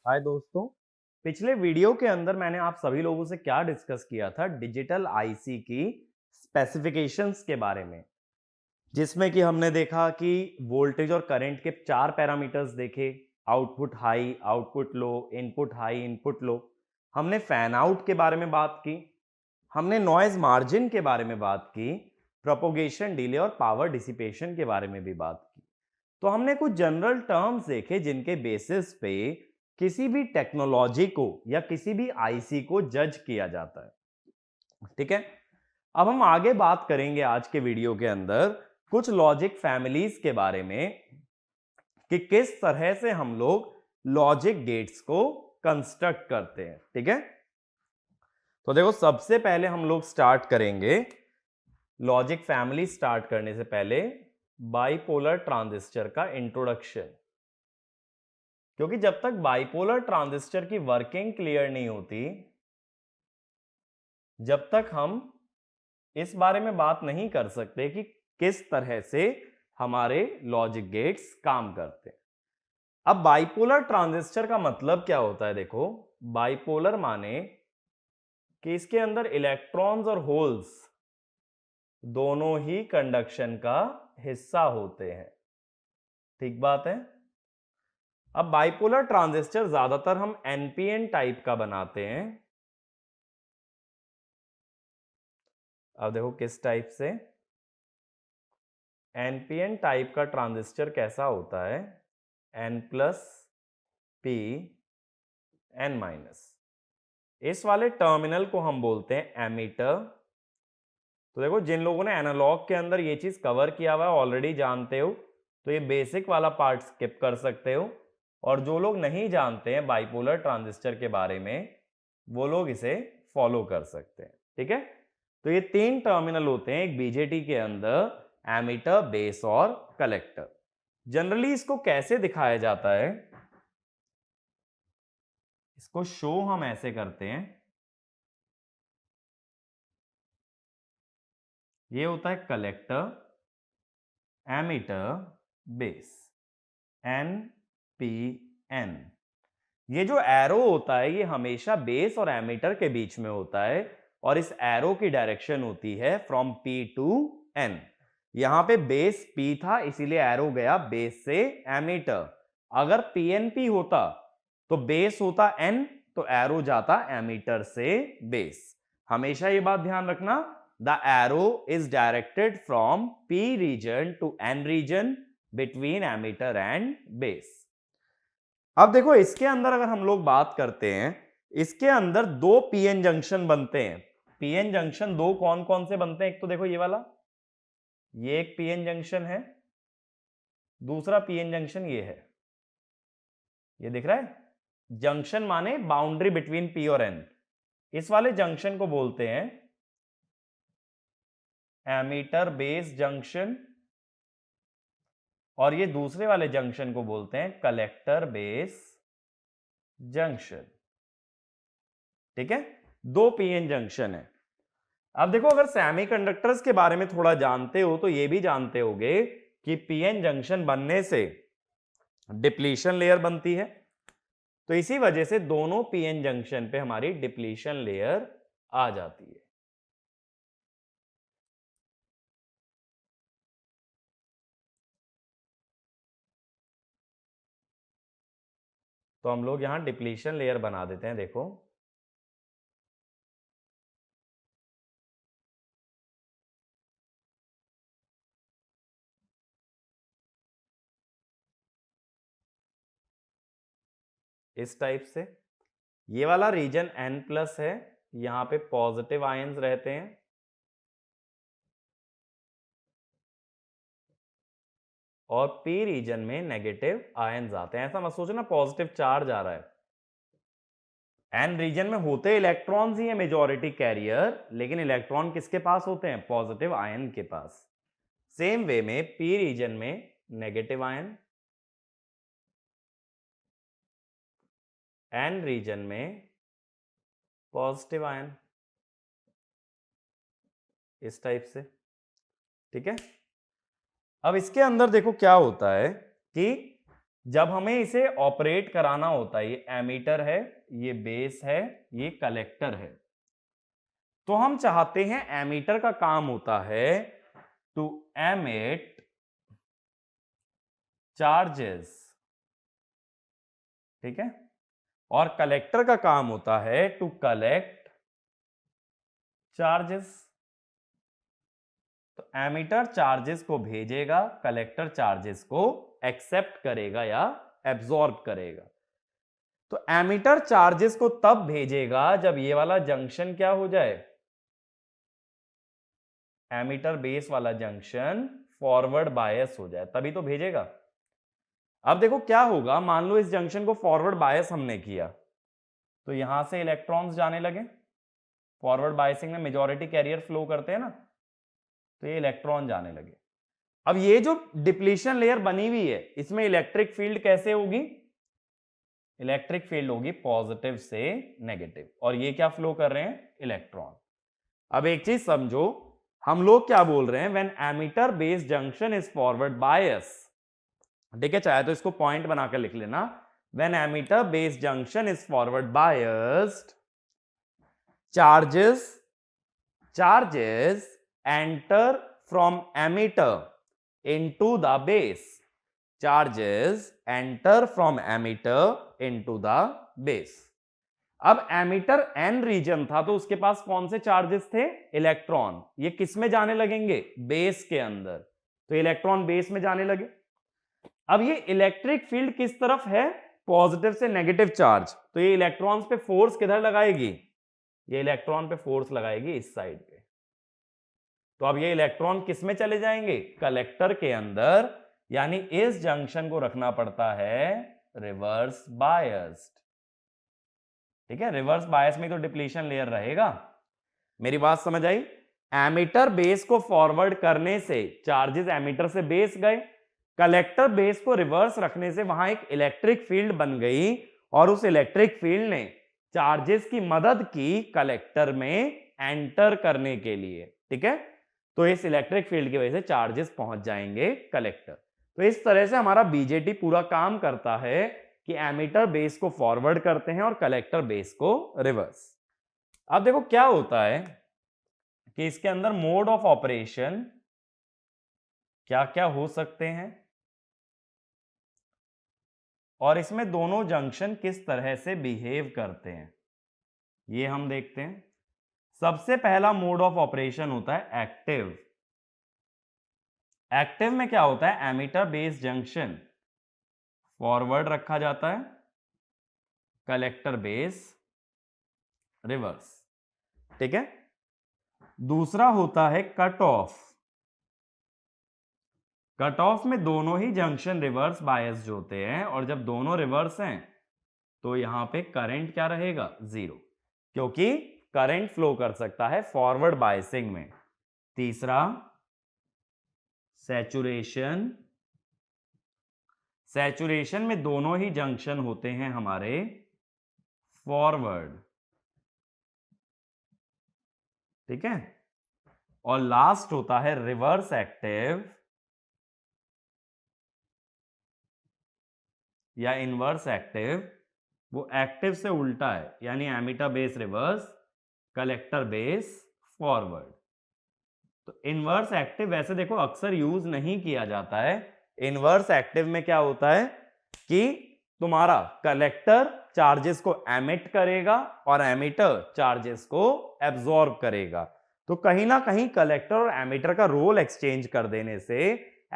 हाय दोस्तों। पिछले वीडियो के अंदर मैंने आप सभी लोगों से क्या डिस्कस किया था, डिजिटल आईसी की स्पेसिफिकेशंस के बारे में, जिसमें कि हमने देखा कि वोल्टेज और करंट के 4 पैरामीटर्स देखे। Output high, output low, input high, input low. हमने फैन आउट के बारे में बात की, हमने नॉइज मार्जिन के बारे में बात की, प्रोपोगेशन डिले और पावर डिसिपेशन के बारे में भी बात की। तो हमने कुछ जनरल टर्म्स देखे जिनके बेसिस पे किसी भी टेक्नोलॉजी को या किसी भी आईसी को जज किया जाता है। ठीक है, अब हम आगे बात करेंगे आज के वीडियो के अंदर कुछ लॉजिक फैमिलीज के बारे में कि किस तरह से हम लोग लॉजिक गेट्स को कंस्ट्रक्ट करते हैं। ठीक है, तो देखो सबसे पहले हम लोग स्टार्ट करेंगे लॉजिक फैमिली स्टार्ट करने से पहले बाइपोलर ट्रांजिस्टर का इंट्रोडक्शन, क्योंकि जब तक बाइपोलर ट्रांजिस्टर की वर्किंग क्लियर नहीं होती, जब तक हम इस बारे में बात नहीं कर सकते कि किस तरह से हमारे लॉजिक गेट्स काम करते हैं। अब बाइपोलर ट्रांजिस्टर का मतलब क्या होता है? देखो, बाइपोलर माने कि इसके अंदर इलेक्ट्रॉन्स और होल्स दोनों ही कंडक्शन का हिस्सा होते हैं। ठीक बात है। अब बाइपोलर ट्रांजिस्टर ज्यादातर हम एनपीएन टाइप का बनाते हैं। अब देखो किस टाइप से, एनपीएन टाइप का ट्रांजिस्टर कैसा होता है? N plus P N minus. इस वाले टर्मिनल को हम बोलते हैं एमीटर। तो देखो, जिन लोगों ने एनालॉग के अंदर ये चीज कवर किया हुआ है ऑलरेडी जानते हो, तो ये बेसिक वाला पार्ट स्किप कर सकते हो। और जो लोग नहीं जानते हैं बाइपोलर ट्रांजिस्टर के बारे में, वो लोग इसे फॉलो कर सकते हैं। ठीक है, तो ये 3 टर्मिनल होते हैं एक बीजेटी के अंदर, एमीटर, बेस और कलेक्टर। जनरली इसको कैसे दिखाया जाता है? इसको शो हम ऐसे करते हैं, ये होता है collector, emitter, base, N P N. ये जो एरो होता है ये हमेशा बेस और एमीटर के बीच में होता है, और इस एरो की डायरेक्शन होती है फ्रॉम पी टू एन। यहां पे बेस पी था इसीलिए एरो गया बेस से एमीटर। अगर पीएनपी होता तो बेस होता एन, तो एरो जाता एमीटर से बेस। हमेशा ये बात ध्यान रखना, the arrow is directed from P region to N region between emitter and base. अब देखो, इसके अंदर अगर हम लोग बात करते हैं, इसके अंदर 2 पीएन जंक्शन बनते हैं। पीएन जंक्शन 2 कौन कौन से बनते हैं? एक तो देखो ये वाला, ये एक पीएन जंक्शन है। दूसरा पीएन जंक्शन ये है, ये दिख रहा है। जंक्शन माने बाउंड्री बिटवीन पी और एन। इस वाले जंक्शन को बोलते हैं एमीटर बेस जंक्शन, और ये दूसरे वाले जंक्शन को बोलते हैं कलेक्टर बेस जंक्शन। ठीक है, 2 पीएन जंक्शन है। अब देखो, अगर सेमीकंडक्टर्स के बारे में थोड़ा जानते हो तो ये भी जानते होगे कि पीएन जंक्शन बनने से डिप्लीशन लेयर बनती है। तो इसी वजह से दोनों पीएन जंक्शन पे हमारी डिप्लीशन लेयर आ जाती है। तो हम लोग यहां डिप्लीशन लेयर बना देते हैं। देखो, इस टाइप से ये वाला रीजन N प्लस है, यहां पे पॉजिटिव आयंस रहते हैं, और P रीजन में नेगेटिव आयंस आते हैं। ऐसा मत सोचना पॉजिटिव चार्ज आ रहा है। एन रीजन में होते इलेक्ट्रॉन्स ही है मेजॉरिटी कैरियर, लेकिन इलेक्ट्रॉन किसके पास होते हैं? पॉजिटिव आयन के पास। सेम वे में पी रीजन में नेगेटिव आयन, एन रीजन में पॉजिटिव आयन, इस टाइप से। ठीक है, अब इसके अंदर देखो क्या होता है कि जब हमें इसे ऑपरेट कराना होता है, ये एमीटर है, ये बेस है, ये कलेक्टर है, तो हम चाहते हैं एमीटर का काम होता है टू एमिट चार्जेस, ठीक है, और कलेक्टर का काम होता है टू कलेक्ट चार्जेस। तो एमीटर चार्जेस को भेजेगा, कलेक्टर चार्जेस को एक्सेप्ट करेगा या एब्जॉर्ब करेगा। तो एमीटर चार्जेस को तब भेजेगा जब ये वाला जंक्शन क्या हो जाए, एमीटर बेस वाला जंक्शन फॉरवर्ड बायस हो जाए, तभी तो भेजेगा। अब देखो क्या होगा, मान लो इस जंक्शन को फॉरवर्ड बायस हमने किया, तो यहां से इलेक्ट्रॉन्स जाने लगे, फॉरवर्ड बायसिंग में मेजॉरिटी कैरियर फ्लो करते हैं ना, तो ये इलेक्ट्रॉन जाने लगे। अब ये जो डिप्लीशन लेयर बनी हुई है, इसमें इलेक्ट्रिक फील्ड कैसे होगी, इलेक्ट्रिक फील्ड होगी पॉजिटिव से नेगेटिव, और ये क्या फ्लो कर रहे हैं, इलेक्ट्रॉन। अब एक चीज समझो, हम लोग क्या बोल रहे हैं, when emitter base junction is forward bias, ठीक है, चाहे तो इसको पॉइंट बनाकर लिख लेना, when emitter base junction is forward biased, charges enter from emitter into the base, charges enter from emitter into the base। अब एमीटर एन रीजन था, तो उसके पास कौन से चार्जेस थे, इलेक्ट्रॉन, ये किस में जाने लगेंगे, बेस के अंदर, तो इलेक्ट्रॉन बेस में जाने लगे। अब ये इलेक्ट्रिक फील्ड किस तरफ है, पॉजिटिव से नेगेटिव चार्ज, तो ये इलेक्ट्रॉन्स पे फोर्स किधर लगाएगी, ये इलेक्ट्रॉन पे फोर्स लगाएगी इस साइड पे। तो अब ये इलेक्ट्रॉन किस में चले जाएंगे, कलेक्टर के अंदर, यानी इस जंक्शन को रखना पड़ता है रिवर्स बायस्ड, ठीक है, रिवर्स बायस में तो डिप्लीशन लेयर रहेगा। मेरी बात समझ आई, एमीटर बेस को फॉरवर्ड करने से चार्जेस एमीटर से बेस गए, कलेक्टर बेस को रिवर्स रखने से वहां एक इलेक्ट्रिक फील्ड बन गई, और उस इलेक्ट्रिक फील्ड ने चार्जेस की मदद की कलेक्टर में एंटर करने के लिए, ठीक है, तो इस इलेक्ट्रिक फील्ड की वजह से चार्जेस पहुंच जाएंगे कलेक्टर। तो इस तरह से हमारा बीजेटी पूरा काम करता है कि एमीटर बेस को फॉरवर्ड करते हैं और कलेक्टर बेस को रिवर्स। अब देखो क्या होता है कि इसके अंदर मोड ऑफ ऑपरेशन क्या क्या हो सकते हैं, और इसमें दोनों जंक्शन किस तरह से बिहेव करते हैं, ये हम देखते हैं। सबसे पहला मोड ऑफ ऑपरेशन होता है एक्टिव। एक्टिव में क्या होता है, एमीटर बेस जंक्शन फॉरवर्ड रखा जाता है, कलेक्टर बेस रिवर्स, ठीक है। दूसरा होता है कट ऑफ। कट ऑफ में दोनों ही जंक्शन रिवर्स बायस्ड होते हैं, और जब दोनों रिवर्स हैं तो यहां पे करंट क्या रहेगा, जीरो, क्योंकि करंट फ्लो कर सकता है फॉरवर्ड बायसिंग में। तीसरा सैचुरेशन। सैचुरेशन में दोनों ही जंक्शन होते हैं हमारे फॉरवर्ड, ठीक है। और लास्ट होता है रिवर्स एक्टिव या इनवर्स एक्टिव। वो एक्टिव से उल्टा है, यानी emitter base reverse, collector base forward. तो इनवर्स एक्टिव वैसे देखो अक्सर यूज नहीं किया जाता है। इनवर्स एक्टिव में क्या होता है कि तुम्हारा कलेक्टर चार्जेस को एमिट करेगा और एमिटर चार्जेस को एब्जॉर्ब करेगा। तो कहीं ना कहीं कलेक्टर और एमिटर का रोल एक्सचेंज कर देने से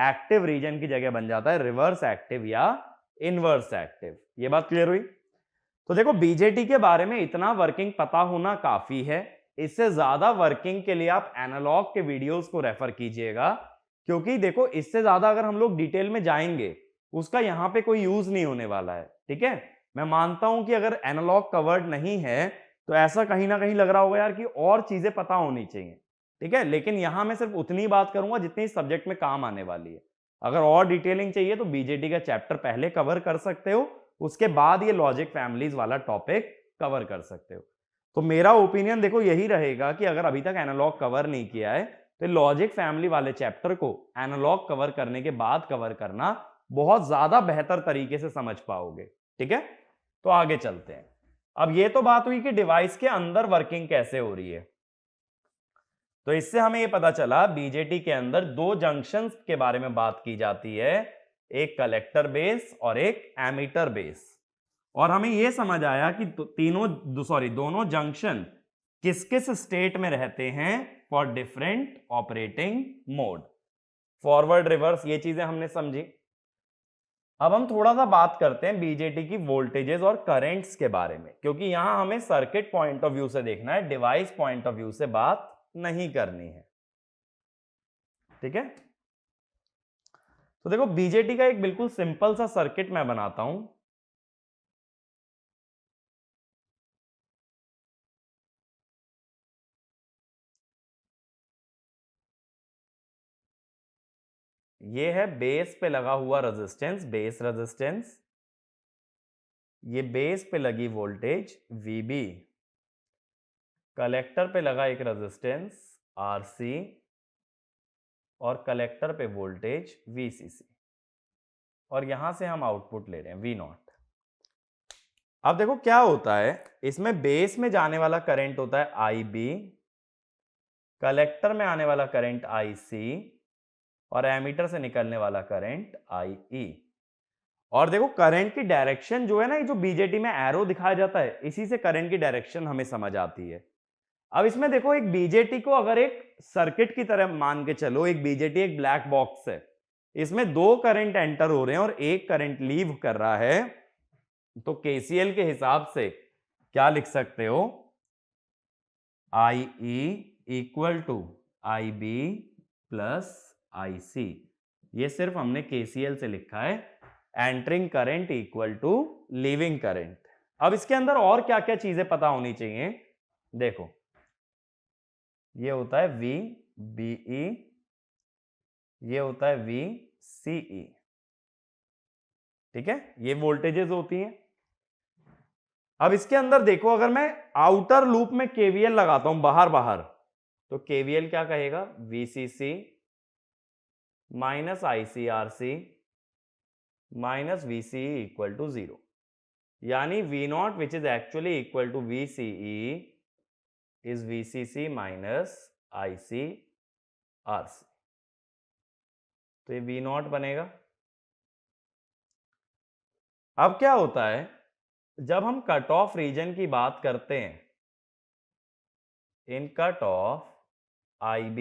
एक्टिव रीजन की जगह बन जाता है रिवर्स एक्टिव या इनवर्स एक्टिव। ये बात क्लियर हुई। तो देखो बीजेटी के बारे में इतना वर्किंग पता होना काफी है। इससे ज्यादा वर्किंग के लिए आप एनालॉग के वीडियोस को रेफर कीजिएगा, क्योंकि देखो इससे ज्यादा अगर हम लोग डिटेल में जाएंगे उसका यहां पे कोई यूज नहीं होने वाला है, ठीक है। मैं मानता हूं कि अगर एनालॉग कवर्ड नहीं है तो ऐसा कहीं ना कहीं लग रहा होगा यार कि और चीजें पता होनी चाहिए, ठीक है। लेकिन यहां मैं सिर्फ उतनी बात करूंगा जितनी सब्जेक्ट में काम आने वाली है। अगर और डिटेलिंग चाहिए तो बीजेटी का चैप्टर पहले कवर कर सकते हो, उसके बाद ये लॉजिक फैमिलीज वाला टॉपिक कवर कर सकते हो। तो मेरा ओपिनियन देखो यही रहेगा कि अगर अभी तक एनालॉग कवर नहीं किया है तो लॉजिक फैमिली वाले चैप्टर को एनालॉग कवर करने के बाद कवर करना बहुत ज्यादा बेहतर तरीके से समझ पाओगे। ठीक है, तो आगे चलते हैं। अब ये तो बात हुई कि डिवाइस के अंदर वर्किंग कैसे हो रही है। तो इससे हमें ये पता चला बीजेटी के अंदर दो जंक्शंस के बारे में बात की जाती है, एक कलेक्टर बेस और एक एमीटर बेस। और हमें यह समझ आया कि दोनों जंक्शन किस किस स्टेट में रहते हैं for different operating mode. Forward reverse ये चीजें हमने समझी। अब हम थोड़ा सा बात करते हैं बीजेटी की वोल्टेजेस और करंट्स के बारे में, क्योंकि यहां हमें सर्किट पॉइंट ऑफ व्यू से देखना है, डिवाइस पॉइंट ऑफ व्यू से बात नहीं करनी है। ठीक है, तो देखो बीजेटी का एक बिल्कुल सिंपल सा सर्किट मैं बनाता हूं। ये है बेस पे लगा हुआ रेजिस्टेंस, बेस रेजिस्टेंस। ये बेस पे लगी वोल्टेज VB, कलेक्टर पे लगा एक रेजिस्टेंस RC और कलेक्टर पे वोल्टेज VCC, और यहां से हम आउटपुट ले रहे हैं V0। अब देखो क्या होता है, इसमें बेस में जाने वाला करंट होता है IB, कलेक्टर में आने वाला करंट IC और एमीटर से निकलने वाला करंट IE। और देखो करंट की डायरेक्शन जो है ना, ये जो बीजेटी में एरो दिखाया जाता है, इसी से करंट की डायरेक्शन हमें समझ आती है। अब इसमें देखो एक बीजेटी को अगर एक सर्किट की तरह मान के चलो, एक बीजेटी एक ब्लैक बॉक्स है, इसमें दो करंट एंटर हो रहे हैं और एक करंट लीव कर रहा है, तो केसीएल के हिसाब से क्या लिख सकते हो, IE equal to IB plus IC। ये सिर्फ हमने केसीएल से लिखा है, entering current equal to leaving current. अब इसके अंदर और क्या क्या चीजें पता होनी चाहिए, देखो ये होता है VBE, ये होता है VCE। ठीक है, ये वोल्टेजेस होती हैं। अब इसके अंदर देखो, अगर मैं आउटर लूप में केवीएल लगाता हूं बाहर बाहर, तो केवीएल क्या कहेगा, VCC minus ICRC minus VCE equal to 0, यानी V0 which is actually equal to VCE is VCC minus ICRC। तो ये V0 बनेगा। अब क्या होता है, जब हम कट ऑफ रीजन की बात करते हैं, इन कट ऑफ IB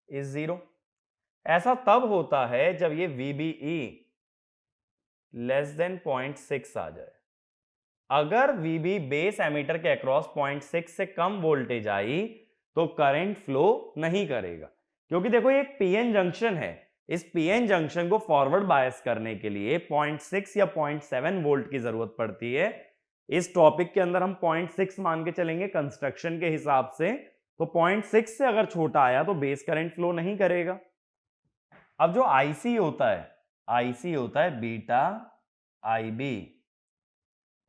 इज 0। ऐसा तब होता है जब ये VBE लेस देन 0.6 आ जाए। अगर VB बेस एमीटर के अक्रॉस 0.6 से कम वोल्टेज आई तो करंट फ्लो नहीं करेगा, क्योंकि देखो ये एक पीएन जंक्शन है। इस पीएन जंक्शन को फॉरवर्ड बायस करने के लिए 0.6 या 0.7 वोल्ट की जरूरत पड़ती है। इस टॉपिक के अंदर हम 0.6 मान के चलेंगे कंस्ट्रक्शन के हिसाब से, तो 0.6 से अगर छोटा आया तो बेस करंट फ्लो नहीं करेगा। अब जो IC होता है, IC होता है बीटा IB।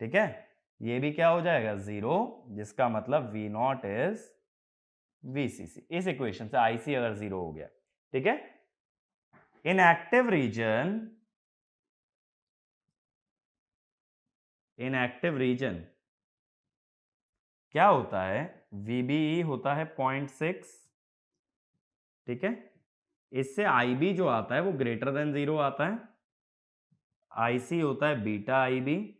ठीक है, ये भी क्या हो जाएगा, 0, जिसका मतलब V0 इज VCC। इस इक्वेशन से IC अगर 0 हो गया, ठीक है। इन एक्टिव रीजन क्या होता है, VBE होता है 0.6, ठीक है। इससे IB जो आता है वो ग्रेटर देन 0 आता है। IC होता है बीटा IB,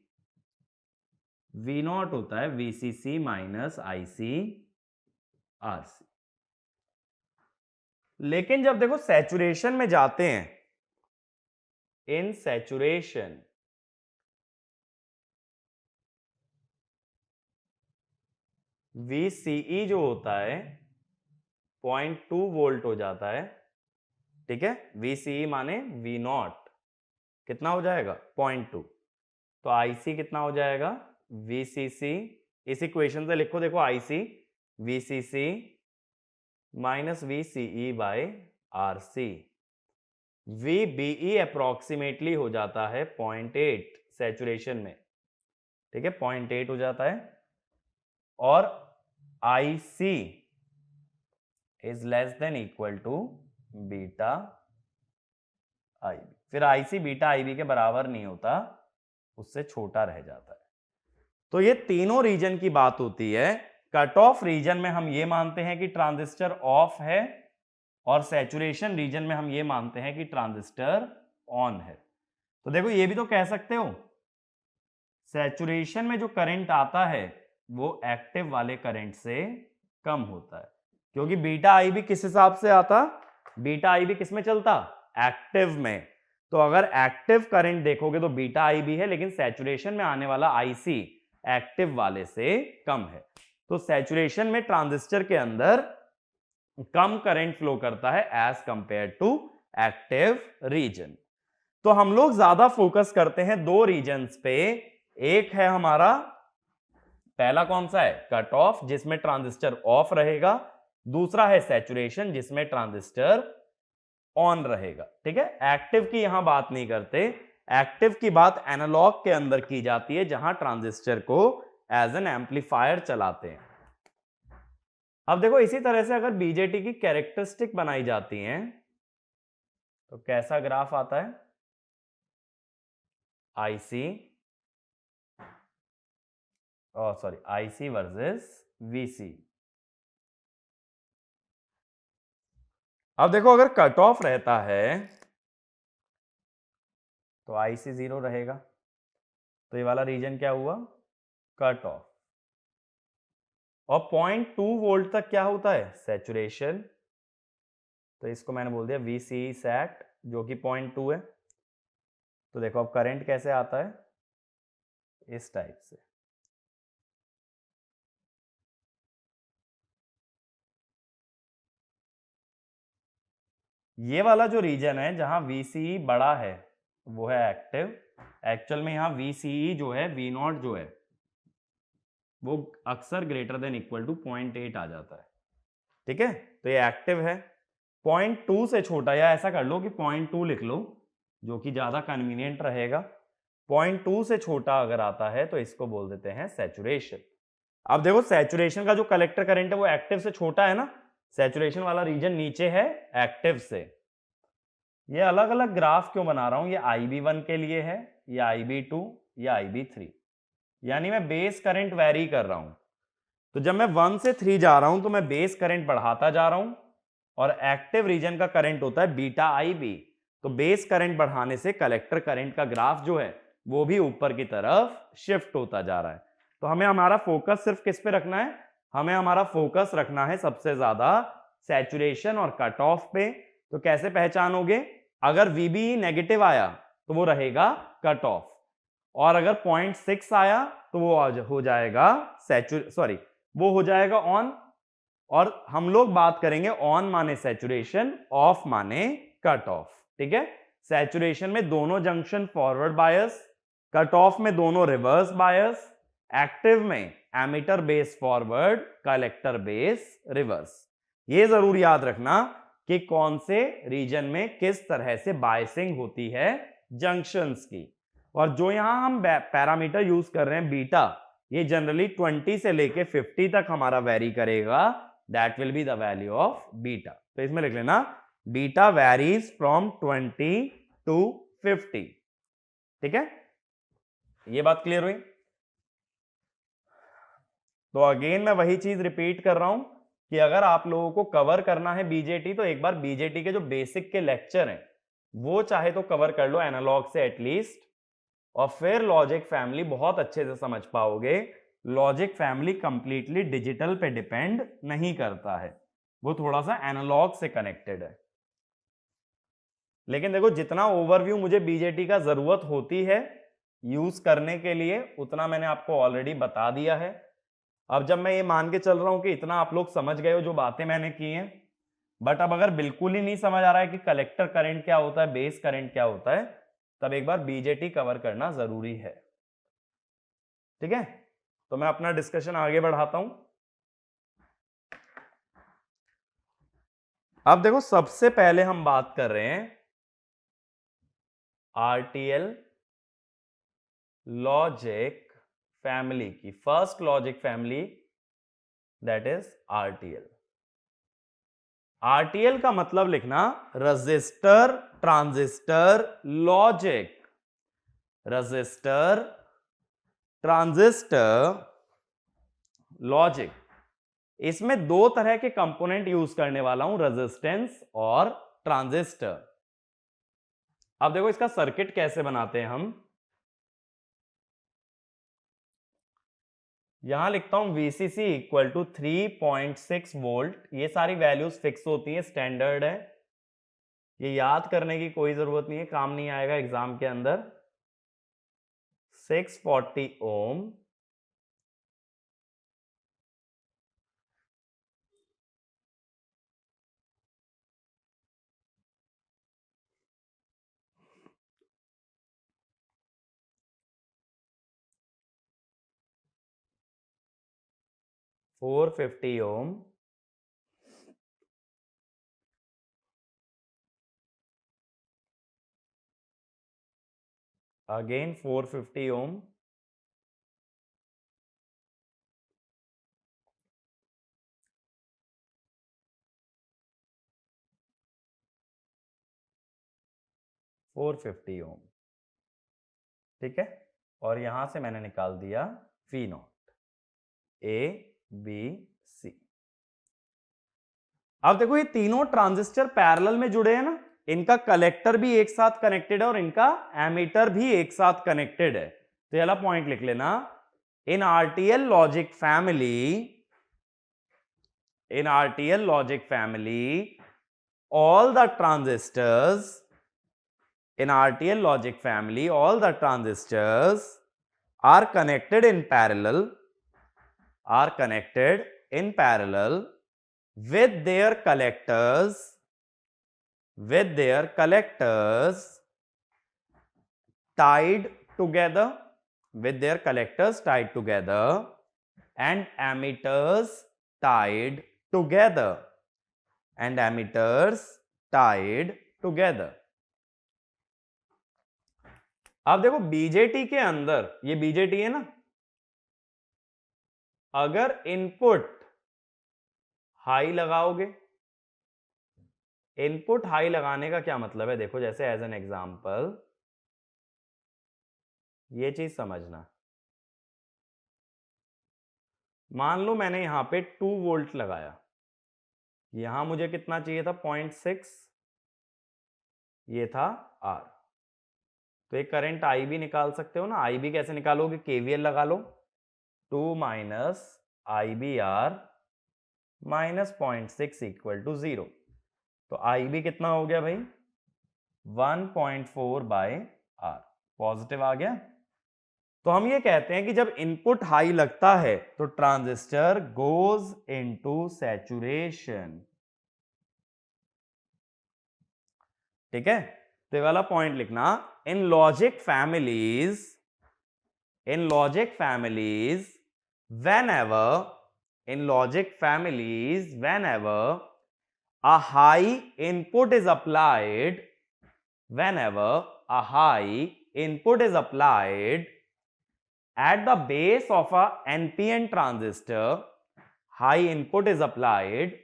V0 होता है VCC माइनस ICRC। लेकिन जब देखो सैचुरेशन में जाते हैं, इन सैचुरेशन VCE जो होता है 0.2 वोल्ट हो जाता है, ठीक है। VCE माने V0 कितना हो जाएगा, 0.2। तो IC कितना हो जाएगा, VCC, इस इक्वेशन से लिखो, देखो IC VCC minus VCE by RC। VBE approximately हो जाता है 0.8 सैचुरेशन में, ठीक है, 0.8 हो जाता है। और IC is less than equal to beta IB। फिर आईसी बीटा आईबी के बराबर नहीं होता, उससे छोटा रह जाता है। तो ये तीनों रीजन की बात होती है। कट ऑफ रीजन में हम ये मानते हैं कि ट्रांजिस्टर ऑफ है, और सैचुरेशन रीजन में हम ये मानते हैं कि ट्रांजिस्टर ऑन है। तो देखो ये भी तो कह सकते हो, सैचुरेशन में जो करंट आता है वो एक्टिव वाले करंट से कम होता है, क्योंकि बीटा आईबी किस हिसाब से आता, बीटा आईबी किस में चलता, एक्टिव में। तो अगर एक्टिव करंट देखोगे तो बीटा आईबी है, लेकिन सैचुरेशन में आने वाला आईसी एक्टिव वाले से कम है। तो सैचुरेशन में ट्रांजिस्टर के अंदर कम करंट फ्लो करता है as compare to active region. तो हम लोग ज्यादा फोकस करते हैं दो रीजन्स पे। एक है हमारा, पहला कौन सा है, कट ऑफ, जिसमें ट्रांजिस्टर ऑफ रहेगा। दूसरा है सैचुरेशन, जिसमें ट्रांजिस्टर ऑन रहेगा। ठीक है, एक्टिव की यहां बात नहीं करते, एक्टिव की बात एनालॉग के अंदर की जाती है, जहां ट्रांजिस्टर को एज एन एम्पलीफायर चलाते हैं। अब देखो इसी तरह से अगर बीजेटी की कैरेक्टरिस्टिक बनाई जाती हैं तो कैसा ग्राफ आता है, IC sorry IC versus VC. अब देखो अगर कट ऑफ रहता है तो आईसी 0 रहेगा, तो ये वाला रीजन क्या हुआ, कट ऑफ। और 0.2 वोल्ट तक क्या होता है, सैचुरेशन। तो इसको मैंने बोल दिया वीसी सैट, जो कि 0.2 है। तो देखो अब करंट कैसे आता है, इस टाइप से। ये वाला जो रीजन है जहां VCE बड़ा है वो है एक्टिव। एक्चुअल में यहां VCE जो है, V0 जो है, वो अक्सर ग्रेटर देन इक्वल टू 0.8 आ जाता है। ठीक है, तो ये एक्टिव है। 0.2 से छोटा, या ऐसा कर लो कि 0.2 लिख लो, जो कि ज्यादा कन्वीनियंट रहेगा। 0.2 से छोटा अगर आता है तो इसको बोल देते हैं सैचुरेशन। अब देखो सैचुरेशन का जो कलेक्टर करंट है वो एक्टिव से छोटा है ना, सैचुरेशन वाला रीजन नीचे है एक्टिव से। ये अलग अलग ग्राफ क्यों बना रहा हूं, ये IB1 के लिए है, ये IB2, ये IB3, यानी मैं बेस करंट वेरी कर रहा हूं। तो जब मैं 1 से 3 जा रहा हूं तो मैं बेस करंट बढ़ाता जा रहा हूं, और एक्टिव रीजन का करंट होता है बीटा IB। तो बेस करंट बढ़ाने से कलेक्टर करंट का ग्राफ जो है वो भी ऊपर की तरफ शिफ्ट होता जा रहा है। तो हमें हमारा फोकस सिर्फ किस पे रखना है, हमें हमारा फोकस रखना है सबसे ज्यादा सैचुरेशन और कट ऑफ पे। तो कैसे पहचानोगे, अगर VBE नेगेटिव आया तो वो रहेगा कट ऑफ, और अगर 0.6 आया तो वो हो जाएगा वो हो जाएगा ऑन। और हम लोग बात करेंगे ऑन माने सैचुरेशन, ऑफ माने कट ऑफ। ठीक है, सैचुरेशन में दोनों junction forward bias, cut off में दोनों रिवर्स बायस, एक्टिव में emitter base forward, collector base reverse. ये जरूर याद रखना कि कौन से रीजन में किस तरह से बायसिंग होती है जंक्शंस की। और जो यहां हम पैरामीटर यूज कर रहे हैं बीटा, ये जनरली 20 से लेके 50 तक हमारा वेरी करेगा, that will be the value of beta. तो इसमें लिख लेना बीटा वेरीज फ्रॉम 20 टू 50। ठीक है, ये बात क्लियर हुई। तो अगेन मैं वही चीज रिपीट कर रहा हूं कि अगर आप लोगों को कवर करना है बीजेटी तो एक बार बीजेटी के जो बेसिक के लेक्चर हैं वो चाहे तो कवर कर लो एनालॉग से एटलीस्ट, और फिर लॉजिक फैमिली बहुत अच्छे से समझ पाओगे। लॉजिक फैमिली कंप्लीटली डिजिटल पे डिपेंड नहीं करता है, वो थोड़ा सा एनालॉग से कनेक्टेड है। लेकिन देखो जितना ओवरव्यू मुझे बीजेटी का जरूरत होती है यूज करने के लिए, उतना मैंने आपको ऑलरेडी बता दिया है। अब जब मैं ये मान के चल रहा हूं कि इतना आप लोग समझ गए हो जो बातें मैंने की हैं, बट अब अगर बिल्कुल ही नहीं समझ आ रहा है कि कलेक्टर करंट क्या होता है, बेस करंट क्या होता है, तब एक बार बीजेटी कवर करना जरूरी है। ठीक है, तो मैं अपना डिस्कशन आगे बढ़ाता हूं। अब देखो सबसे पहले हम बात कर रहे हैं RTL लॉजिक फैमिली की, first logic family that is RTL। RTL का मतलब लिखना register transistor logic, register transistor logic. इसमें दो तरह के कंपोनेंट यूज करने वाला हूं, रेजिस्टेंस और ट्रांजिस्टर। अब देखो इसका सर्किट कैसे बनाते हैं हम। यहां लिखता हूं VCC इक्वल टू 3.6 वोल्ट। ये सारी वैल्यूज फिक्स होती हैं, स्टैंडर्ड है, ये याद करने की कोई जरूरत नहीं है, काम नहीं आएगा एग्जाम के अंदर। 640 ओम, फोर 450 ओम, अगेन 450 ओम, फोर 450 ओम। ठीक है, और यहां से मैंने निकाल दिया V not, A B C। अब देखो ये तीनों ट्रांजिस्टर पैरेलल में जुड़े हैं ना, इनका कलेक्टर भी एक साथ कनेक्टेड है और इनका एमीटर भी एक साथ कनेक्टेड है। तो ये वाला पॉइंट लिख लेना, इन RTL logic family, in RTL logic family, all the transistors, in RTL logic family, all the transistors are connected in parallel, are connected in parallel with their collectors, with their collectors tied together, with their collectors tied together and emitters tied together, and emitters tied together। अब देखो BJT के अंदर, ये BJT है ना, अगर input high लगाओगे, input high लगाने का क्या मतलब है, देखो जैसे एज एन एग्जांपल ये चीज समझना। मान लो मैंने यहां पे 2 वोल्ट लगाया, यहां मुझे कितना चाहिए था 0.6, ये था R। तो एक करंट I भी निकाल सकते हो ना, I भी कैसे निकालोगे, KVL लगा लो, 2 minus IBR minus 0.6 equal to 0। तो IB कितना हो गया भाई, 1.4 बाय R, पॉजिटिव आ गया। तो हम ये कहते हैं कि जब इनपुट हाई लगता है तो ट्रांजिस्टर गोज इनटू सैचुरेशन। ठीक है, तो ये वाला पॉइंट लिखना, इन logic families, in logic families whenever, in logic families whenever a high input is applied, whenever a high input is applied at the base of a NPN transistor, high input is applied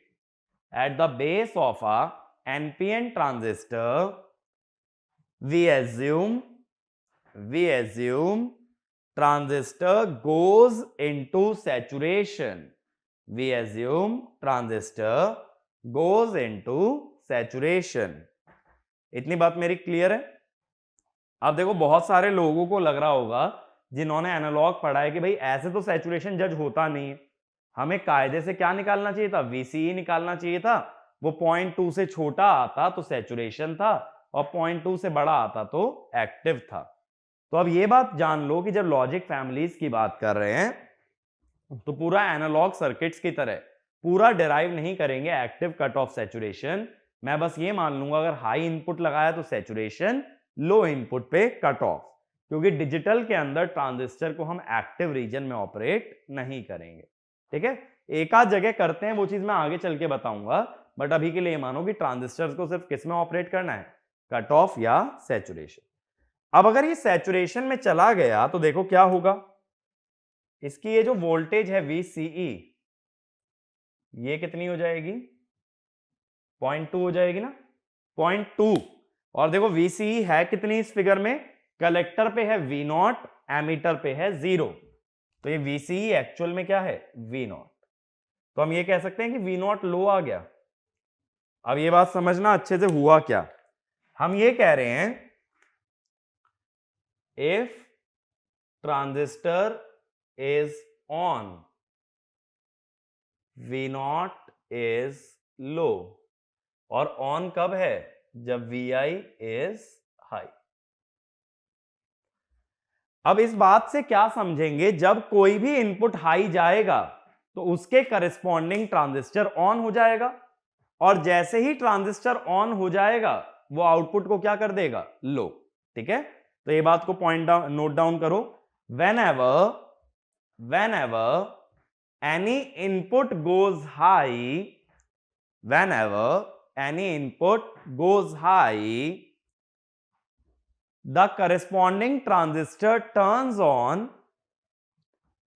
at the base of a NPN transistor, we assume transistor goes into saturation, we assume transistor goes into saturation। इतनी बात मेरी clear है। अब देखो बहुत सारे लोगों को लग रहा होगा जिन्होंने एनालॉग पढ़ा है कि भाई ऐसे तो सैचुरेशन जज होता नहीं है, हमें कायदे से क्या निकालना चाहिए था, VCE निकालना चाहिए था। वो 0.2 से छोटा आता तो सैचुरेशन था और 0.2 से बड़ा आता तो एक्टिव था। तो अब ये बात जान लो कि जब लॉजिक फैमिलीज की बात कर रहे हैं तो पूरा एनालॉग सर्किट्स की तरह पूरा डिराइव नहीं करेंगे एक्टिव कट ऑफ सैचुरेशन। मैं बस ये मान लूंगा अगर हाई इनपुट लगाया तो सैचुरेशन, लो इनपुट पे कट ऑफ, क्योंकि डिजिटल के अंदर ट्रांजिस्टर को हम एक्टिव रीजन में ऑपरेट नहीं करेंगे। ठीक है, एक आध जगह करते हैं, वो चीज मैं आगे चल के बताऊंगा, बट अभी के लिए मानो कि ट्रांजिस्टर को सिर्फ किस में ऑपरेट करना है, कट ऑफ या सैचुरेशन। अब अगर ये सैचुरेशन में चला गया तो देखो क्या होगा, इसकी ये जो वोल्टेज है VCE, ये कितनी हो जाएगी, 0.2 हो जाएगी ना, 0.2। और देखो VCE है कितनी इस फिगर में, कलेक्टर पे है V0, एमीटर पे है 0, तो ये VCE एक्चुअल में क्या है, V0। तो हम ये कह सकते हैं कि V0 लो आ गया। अब ये बात समझना अच्छे से हुआ क्या, हम ये कह रहे हैं if transistor is on, V0 is low, और ऑन कब है, जब Vi इज हाई। अब इस बात से क्या समझेंगे, जब कोई भी इनपुट हाई जाएगा तो उसके करस्पॉन्डिंग ट्रांजिस्टर ऑन हो जाएगा, और जैसे ही ट्रांजिस्टर ऑन हो जाएगा वो आउटपुट को क्या कर देगा, लो। ठीक है, तो ये बात को पॉइंट डाउन, नोट डाउन करो। whenever any input goes high, whenever any input goes high, the corresponding transistor turns on,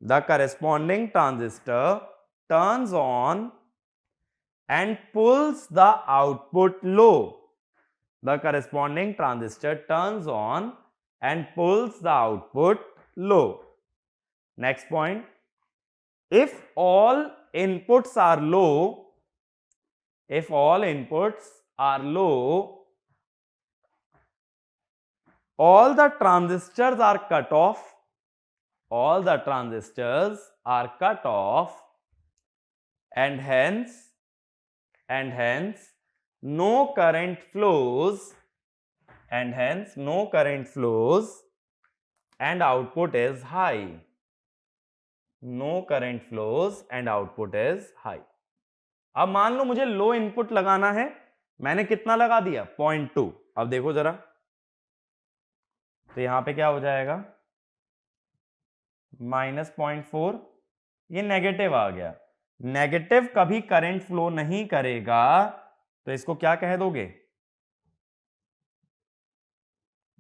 the corresponding transistor turns on and pulls the output low. The corresponding transistor turns on and pulls the output low. Next point, if all inputs are low, if all inputs are low, all the transistors are cut off, all the transistors are cut off, and hence no current flows, and hence no current flows, and output is high. No current flows and output is high. अब मान लो मुझे लो input लगाना है, मैंने कितना लगा दिया, 0.2। अब देखो जरा, तो यहां पे क्या हो जाएगा, -0.4, ये नेगेटिव आ गया। नेगेटिव कभी करंट फ्लो नहीं करेगा, तो इसको क्या कह दोगे,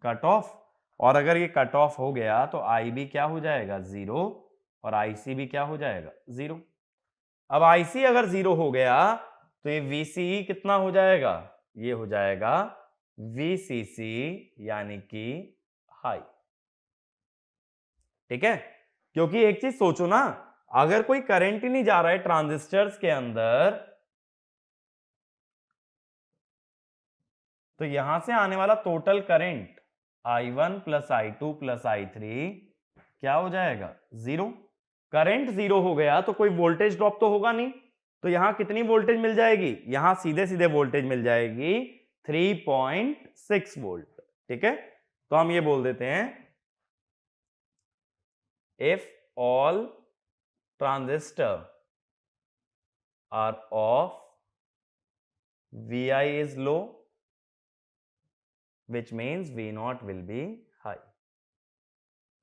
कट ऑफ। और अगर ये कट ऑफ हो गया तो IB क्या हो जाएगा, 0, और IC भी क्या हो जाएगा, 0। अब IC अगर 0 हो गया तो ये VCE कितना हो जाएगा, ये हो जाएगा VCC, यानी कि हाई। ठीक है, क्योंकि एक चीज सोचो ना, अगर कोई करंट ही नहीं जा रहा है ट्रांजिस्टर्स के अंदर, तो यहां से आने वाला total current I1 plus I2 plus I3 क्या हो जाएगा, 0। करंट 0 हो गया तो कोई वोल्टेज ड्रॉप तो होगा नहीं, तो यहां कितनी वोल्टेज मिल जाएगी, यहां सीधे सीधे वोल्टेज मिल जाएगी 3.6 वोल्ट। ठीक है, तो हम ये बोल देते हैं if all transistor are off, Vi is low, which means V0 will be high।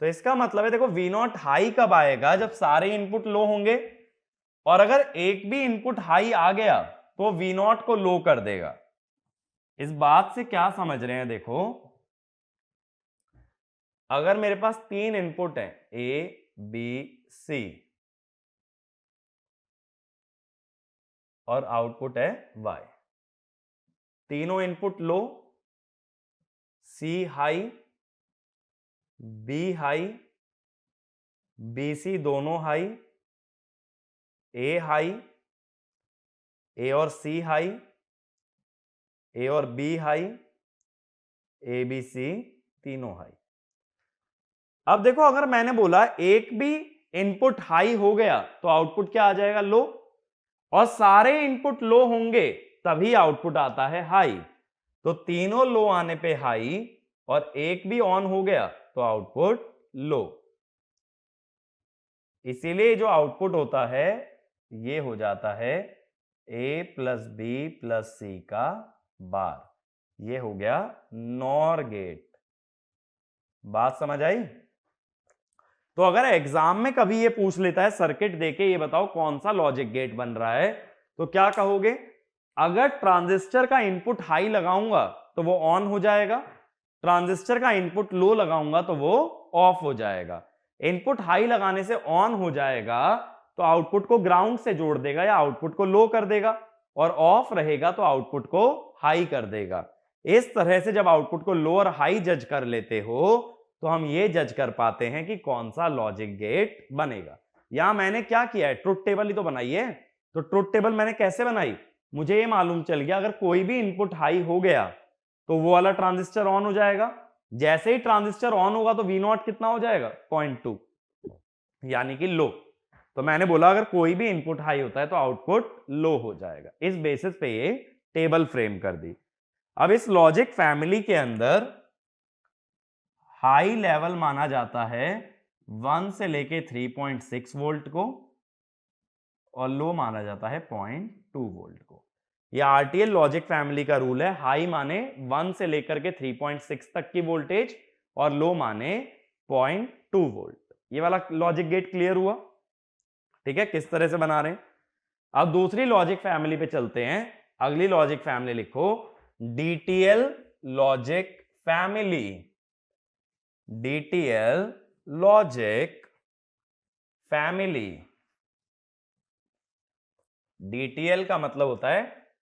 तो इसका मतलब है देखो, V0 हाई कब आएगा, जब सारे इनपुट लो होंगे, और अगर एक भी इनपुट हाई आ गया तो V0 को लो कर देगा। इस बात से क्या समझ रहे हैं, देखो अगर मेरे पास 3 इनपुट है A B C और आउटपुट है Y, तीनों input low, C high, B high, BC दोनों हाई, A हाई, A और C हाई, A और B हाई, ABC तीनों हाई। अब देखो, अगर मैंने बोला एक भी इनपुट हाई हो गया तो आउटपुट क्या आ जाएगा, लो, और सारे इनपुट लो होंगे तभी आउटपुट आता है हाई। तो तीनों लो आने पे हाई, और एक भी ऑन हो गया तो आउटपुट लो। इसीलिए जो आउटपुट होता है ये हो जाता है A plus B plus C का बार। ये हो गया नॉर गेट। बात समझ आई? तो अगर एग्जाम में कभी ये पूछ लेता है सर्किट देके, ये बताओ कौन सा लॉजिक गेट बन रहा है, तो क्या कहोगे, अगर ट्रांजिस्टर का इनपुट हाई लगाऊंगा तो वो ऑन हो जाएगा, ट्रांजिस्टर का इनपुट लो लगाऊंगा तो वो ऑफ हो जाएगा। इनपुट हाई लगाने से ऑन हो जाएगा तो आउटपुट को ग्राउंड से जोड़ देगा या आउटपुट को लो कर देगा। और ऑफ रहेगा तो आउटपुट को हाई कर देगा। इस तरह से जब आउटपुट को लो और हाई जज कर लेते हो तो हम ये जज कर पाते हैं कि कौन सा लॉजिक गेट बनेगा। यहां मैंने क्या किया है, ट्रुथ टेबल ही तो बनाई है। तो ट्रुथ टेबल मैंने कैसे बनाई, मुझे ये मालूम चल गया अगर कोई भी इनपुट हाई हो गया तो वो वाला ट्रांजिस्टर ऑन हो जाएगा। जैसे ही ट्रांजिस्टर ऑन होगा तो वी नॉट कितना हो जाएगा, 0.2, यानी कि लो। तो मैंने बोला अगर कोई भी इनपुट हाई होता है तो आउटपुट लो हो जाएगा। इस बेसिस पे ये टेबल फ्रेम कर दी। अब इस लॉजिक फैमिली के अंदर हाई लेवल माना जाता है 1 से लेके 3.6 वोल्ट को और लो माना जाता है 0.2 वोल्ट को। यह आरटीएल लॉजिक फैमिली का रूल है। हाई माने 1 से लेकर के 3.6 तक की वोल्टेज और लो माने 0.2 वोल्ट। ये वाला लॉजिक गेट क्लियर हुआ? ठीक है, किस तरह से बना रहे हैं। अब दूसरी लॉजिक फैमिली पे चलते हैं। अगली लॉजिक फैमिली लिखो, DTL logic family. DTL logic family. DTL का मतलब होता है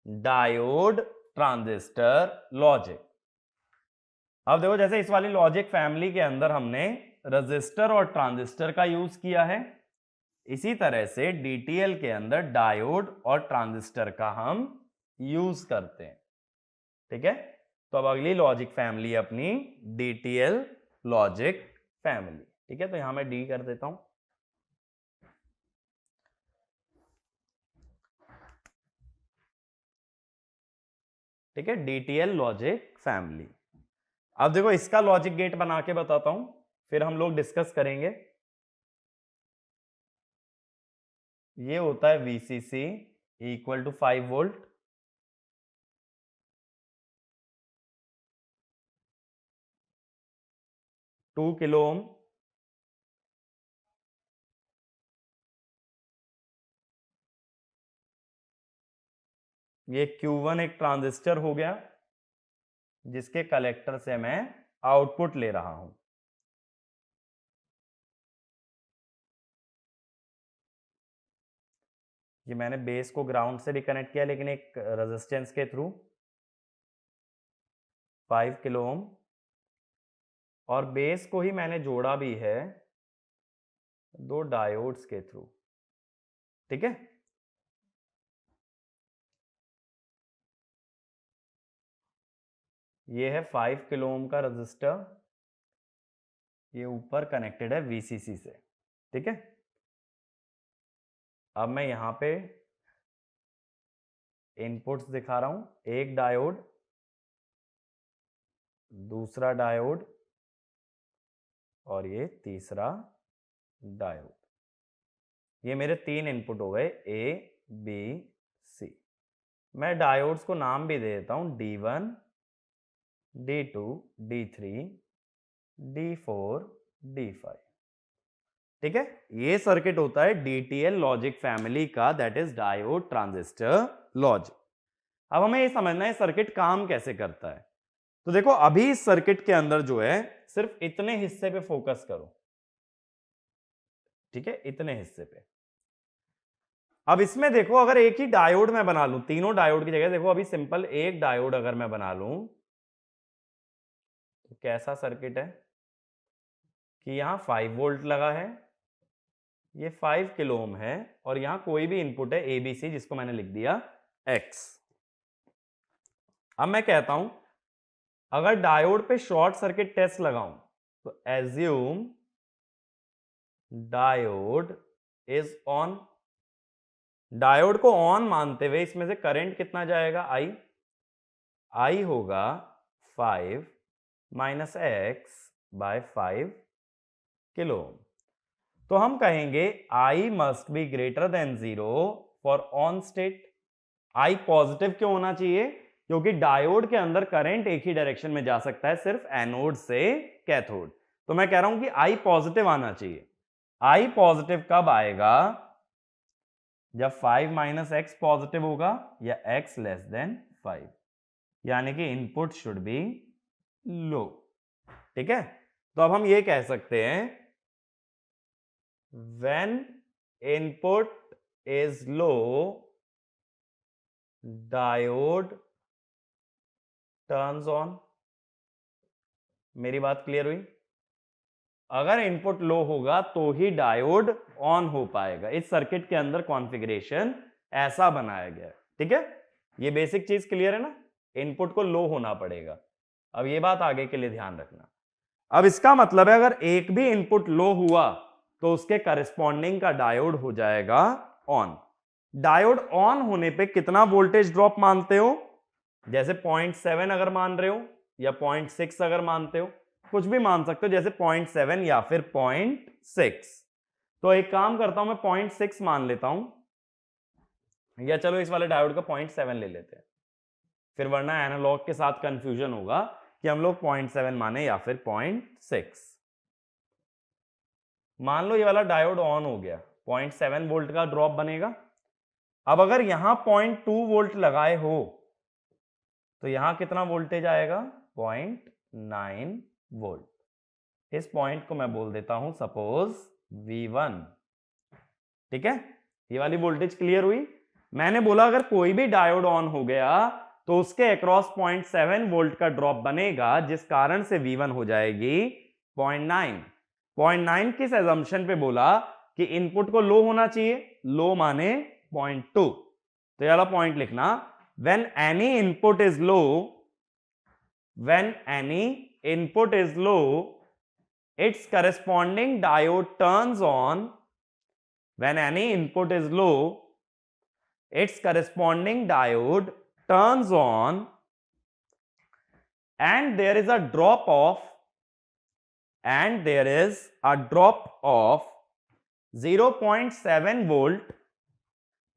डायोड ट्रांजिस्टर लॉजिक। अब देखो, जैसे इस वाली लॉजिक फैमिली के अंदर हमने रजिस्टर और ट्रांजिस्टर का यूज किया है, इसी तरह से डीटीएल के अंदर डायोड और ट्रांजिस्टर का हम यूज करते हैं। ठीक है, तो अब अगली लॉजिक फैमिली अपनी डीटीएल लॉजिक फैमिली। ठीक है, तो यहां मैं डी कर देता हूं। ठीक है, डीटीएल लॉजिक फैमिली। अब देखो, इसका लॉजिक गेट बना के बताता हूं, फिर हम लोग डिस्कस करेंगे। ये होता है VCC equal to 5 volt, two kilo ohm, ये Q1 एक ट्रांजिस्टर हो गया जिसके कलेक्टर से मैं आउटपुट ले रहा हूं। ये मैंने बेस को ग्राउंड से भी कनेक्ट किया लेकिन एक रेजिस्टेंस के थ्रू 5 किलो ओम, और बेस को ही मैंने जोड़ा भी है 2 डायोड्स के थ्रू। ठीक है, ये है 5 किलो ओम का रजिस्टर, ये ऊपर कनेक्टेड है VCC से। ठीक है, अब मैं यहां पे इनपुट्स दिखा रहा हूं, एक डायोड, दूसरा डायोड और ये तीसरा डायोड। ये मेरे 3 इनपुट हो गए, A B C। मैं डायोड्स को नाम भी दे देता हूं, D1 D2 D3 D4 D5। ठीक है, ये सर्किट होता है डीटीएल लॉजिक फैमिली का, that is diode transistor logic. अब हमें ये समझना है सर्किट काम कैसे करता है। तो देखो, अभी इस सर्किट के अंदर जो है सिर्फ इतने हिस्से पे फोकस करो। ठीक है, इतने हिस्से पे। अब इसमें देखो, अगर एक ही डायोड मैं बना लूं, तीनों डायोड की जगह देखो, अभी सिंपल एक डायोड अगर मैं बना लूं तो कैसा सर्किट है कि यहां 5 वोल्ट लगा है, ये 5 किलो ओम है और यहां कोई भी इनपुट है ABC जिसको मैंने लिख दिया X। अब मैं कहता हूं अगर डायोड पे शॉर्ट सर्किट टेस्ट लगाऊं तो assume diode is on. Diode को ऑन मानते हुए इसमें से करंट कितना जाएगा, I होगा 5 माइनस X बाय 5 किलो। तो हम कहेंगे I must be greater then 0 for on state. I positive क्यों होना चाहिए, क्योंकि डायोड के अंदर करंट एक ही डायरेक्शन में जा सकता है, सिर्फ एनोड से कैथोड। तो मैं कह रहा हूं कि I पॉजिटिव आना चाहिए। I पॉजिटिव कब आएगा, जब 5 माइनस एक्स पॉजिटिव होगा या x लेस देन 5, यानी कि इनपुट शुड बी लो। ठीक है, तो अब हम ये कह सकते हैं when input is low diode turns on. मेरी बात क्लियर हुई? अगर इनपुट लो होगा तो ही डायोड ऑन हो पाएगा। इस सर्किट के अंदर कॉन्फ़िगरेशन ऐसा बनाया गया है, ठीक है? ये बेसिक चीज क्लियर है ना? इनपुट को लो होना पड़ेगा। अब ये बात आगे के लिए ध्यान रखना। अब इसका मतलब है अगर एक भी इनपुट लो हुआ तो उसके करस्पॉन्डिंग का डायोड हो जाएगा ऑन। डायोड ऑन होने पे कितना वोल्टेज ड्रॉप मानते हो? जैसे 0.7 अगर मान रहे हो या 0.6 अगर मानते हो, कुछ भी मान सकते हो, जैसे 0.7 या फिर 0.6। तो एक काम करता हूं, मैं 0.6 मान लेता हूं, या चलो इस वाले डायोड का 0.7 ले लेते हैं, फिर वरना एनालॉग के साथ कंफ्यूजन होगा कि हम लोग 0.7 माने या फिर 0.6। मान लो ये वाला डायोड ऑन हो गया, 0.7 वोल्ट का ड्रॉप बनेगा। अब अगर यहां 0.2 वोल्ट लगाए हो तो यहां कितना वोल्टेज आएगा? 0.9 वोल्ट। इस पॉइंट को मैं बोल देता हूं सपोज V1, ठीक है? ये वाली वोल्टेज क्लियर हुई? मैंने बोला अगर कोई भी डायोड ऑन हो गया तो उसके अक्रॉस 0.7 वोल्ट का ड्रॉप बनेगा, जिस कारण से V1 हो जाएगी 0.9। 0.9 किस एजम्पशन पे बोला? कि इनपुट को लो होना चाहिए, लो माने 0.2। तो ये वाला पॉइंट लिखना, when any input is low, its corresponding diode turns on. When any input is low, its corresponding diode turns on, and there is a drop of 0.7 volt.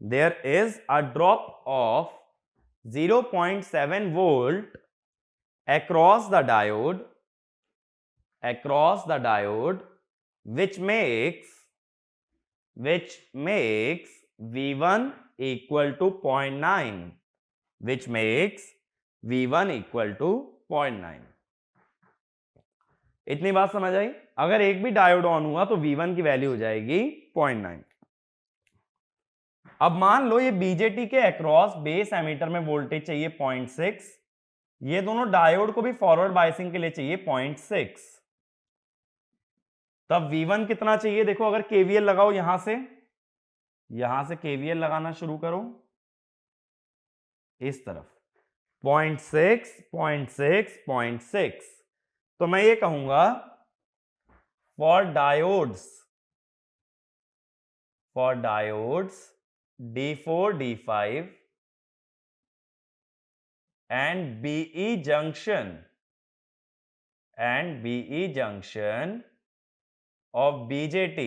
There is a drop of 0.7 volt across the diode, which makes V1 equal to 0.9, इतनी बात समझ आई? अगर एक भी diode on हुआ तो V1 की value हो जाएगी 0.9। अब मान लो ये बीजेटी के अक्रॉस बेस एमीटर में वोल्टेज चाहिए 0.6, ये दोनों डायोड को भी फॉरवर्ड बायसिंग के लिए चाहिए 0.6। तब V1 कितना चाहिए? देखो अगर केवीएल लगाओ, यहां से केवीएल लगाना शुरू करो इस तरफ, 0.6 0.6 0.6। तो मैं ये कहूंगा for diodes D4 D5 and BE junction of BJT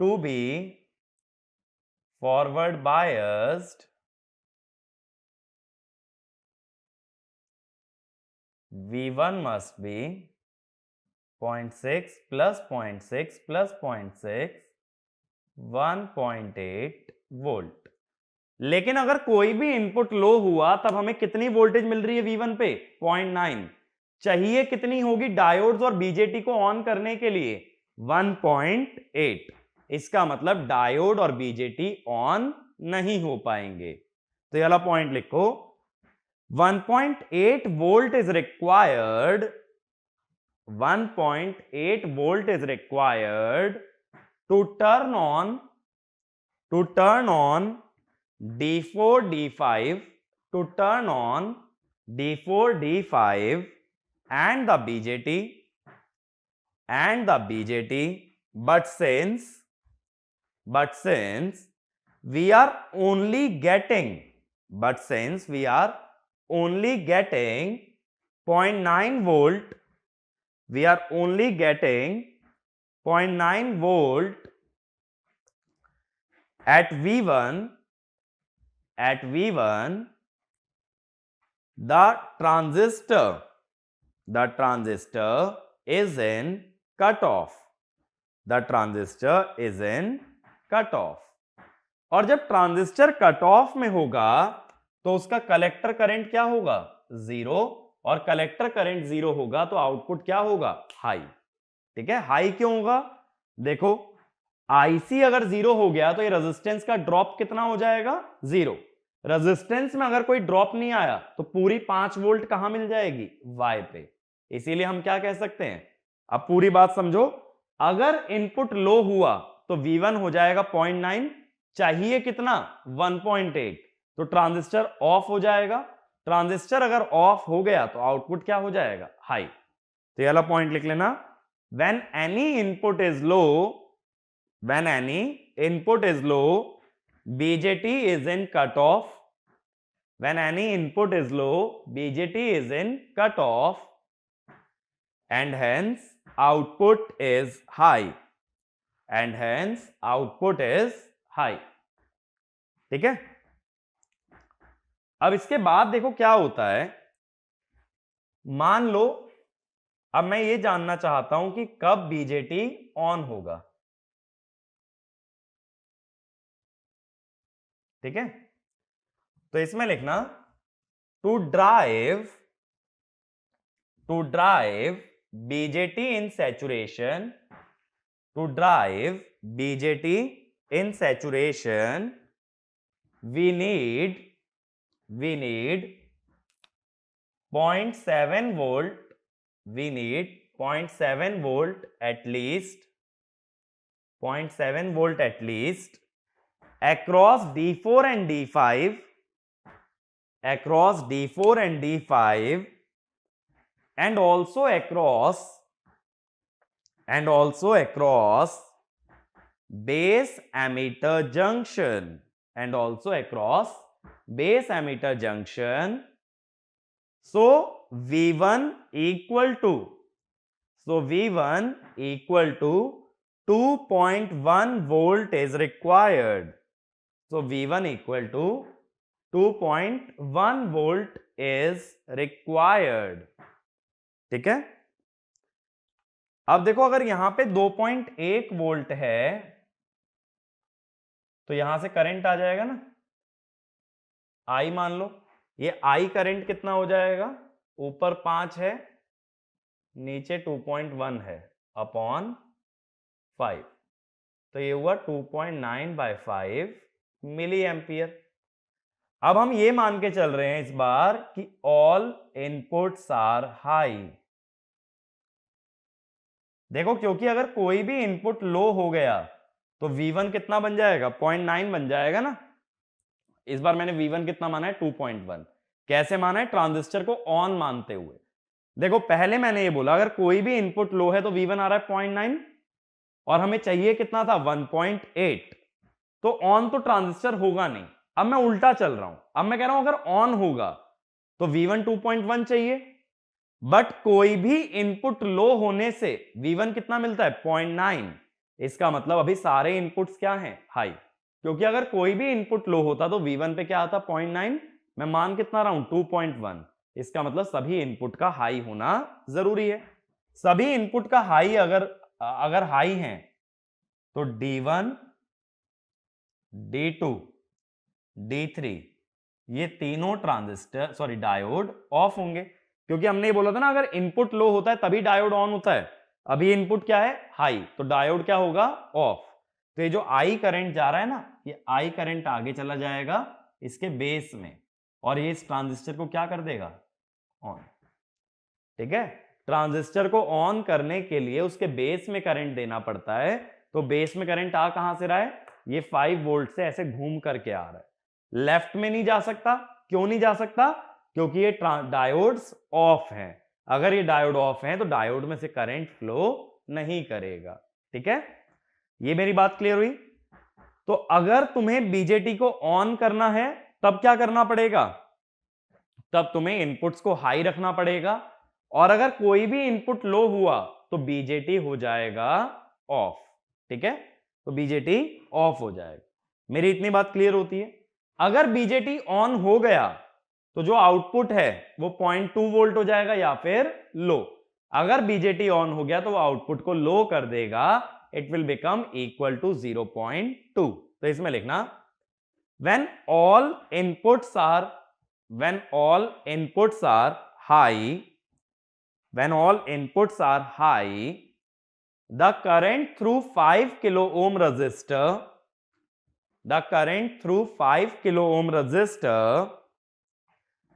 to be forward biased, V1 must be 0.6 plus 0.6 plus 0.6, 1.8 volt. लेकिन अगर कोई भी इनपुट लो हुआ तब हमें कितनी वोल्टेज मिल रही है V1 पे? 0.9। चाहिए कितनी होगी डायोड्स और बीजेटी को ऑन करने के लिए? 1.8। इसका मतलब डायोड और बीजेटी ऑन नहीं हो पाएंगे। तो ये वाला पॉइंट लिखो, 1.8 volt is required, 1.8 volt is required to turn on D4 D5, to turn on D4 D5 and the BJT, but since we are only getting 0.9 volt, at V1, the transistor is in cutoff. और जब transistor cut off में होगा तो उसका collector current क्या होगा? 0। और collector current 0 होगा तो आउटपुट क्या होगा? हाई। ठीक है, हाई क्यों होगा? देखो आईसी अगर 0 हो गया तो ये रेजिस्टेंस का ड्रॉप कितना हो जाएगा? 0। रेजिस्टेंस में अगर कोई ड्रॉप नहीं आया तो पूरी 5 वोल्ट कहां मिल जाएगी? वाई पे। इसीलिए हम क्या कह सकते हैं, अब पूरी बात समझो, अगर इनपुट लो हुआ तो V1 हो जाएगा 0.9, चाहिए कितना? 1.8, तो ट्रांजिस्टर ऑफ हो जाएगा। ट्रांजिस्टर अगर ऑफ हो गया तो आउटपुट क्या हो जाएगा? हाई। तो ये वाला पॉइंट लिख लेना, when any input is low, when any input is low, BJT is in cutoff. When any input is low, BJT is in cutoff, and hence output is high. And hence output is high. ठीक है? अब इसके बाद देखो क्या होता है, मान लो अब मैं ये जानना चाहता हूं कि कब BJT ऑन होगा। ठीक है, तो इसमें लिखना to drive BJT in saturation, to drive BJT in saturation, we need 0.7 volt, we need 0.7 volt at least, 0.7 volt at least across D4 and D5, across D4 and D5, and also across base emitter junction, and also across base emitter junction. So V1 equal to 2.1 volt is required. So V1 equal to 2.1 volt is required. ठीक है, अब देखो अगर यहां पे 2.1 volt है तो यहां से करंट आ जाएगा ना, आई मान लो, ये आई करंट कितना हो जाएगा? ऊपर 5 है, नीचे 2.1 है, अपॉन 5, तो ये हुआ 2.9/5 मिली एम्पियर। अब हम ये मान के चल रहे हैं इस बार कि ऑल इनपुट्स आर हाई। देखो क्योंकि अगर कोई भी इनपुट लो हो गया तो V1 कितना बन जाएगा? 0.9 बन जाएगा ना। इस बार मैंने V1 कितना माना है? 2.1। कैसे माना है? ट्रांजिस्टर को ऑन मानते हुए। देखो पहले मैंने ये बोला अगर कोई भी इनपुट लो है तो V1 आ रहा है 0.9 और हमें चाहिए कितना था? 1.8, तो ऑन तो ट्रांजिस्टर होगा नहीं। अब मैं उल्टा चल रहा हूं, अब मैं कह रहा हूं अगर ऑन होगा तो V1 2.1 चाहिए, बट कोई भी इनपुट लो होने से V1 कितना मिलता है? 0.9। इसका मतलब अभी सारे इनपुट्स क्या हैं? हाई, क्योंकि अगर कोई भी इनपुट लो होता तो V1 पे क्या आता? 0.9। मैं मान कितना रहा हूं? 2.1। इसका मतलब सभी इनपुट का हाई होना जरूरी है। सभी इनपुट का हाई अगर हाई है तो D1, D2, D3 ये तीनों डायोड ऑफ होंगे, क्योंकि हमने ये बोला था ना अगर इनपुट लो होता है तभी डायोड ऑन होता है। अभी इनपुट क्या है? हाई, तो डायोड क्या होगा? ऑफ। तो ये जो आई करंट जा रहा है ना, ये आई करंट आगे चला जाएगा इसके बेस में और ये इस ट्रांजिस्टर को क्या कर देगा? ऑन। ठीक है, ट्रांजिस्टर को ऑन करने के लिए उसके बेस में करंट देना पड़ता है। तो बेस में करंट आ कहां से रहा है? ये 5 वोल्ट से ऐसे घूम करके आ रहा है, लेफ्ट में नहीं जा सकता। क्यों नहीं जा सकता? क्योंकि ये डायोड्स ऑफ हैं। अगर ये डायोड ऑफ हैं तो डायोड में से करंट फ्लो नहीं करेगा। ठीक है, ये मेरी बात क्लियर हुई? तो अगर तुम्हें बीजेटी को ऑन करना है तब क्या करना पड़ेगा? तब तुम्हें इनपुट्स को हाई रखना पड़ेगा, और अगर कोई भी इनपुट लो हुआ तो बीजेटी हो जाएगा ऑफ। ठीक है, तो बीजेटी ऑफ हो जाएगा। मेरी इतनी बात क्लियर होती है? अगर बीजेटी ऑन हो गया तो जो आउटपुट है वो 0.2 वोल्ट हो जाएगा या फिर लो। अगर बीजेटी ऑन हो गया तो वो आउटपुट को लो कर देगा, it will become equal to 0.2। तो इसमें लिखना when all inputs are high, when all inputs are high, the current through 5 kilo ohm resistor, the current through 5 kilo ohm resistor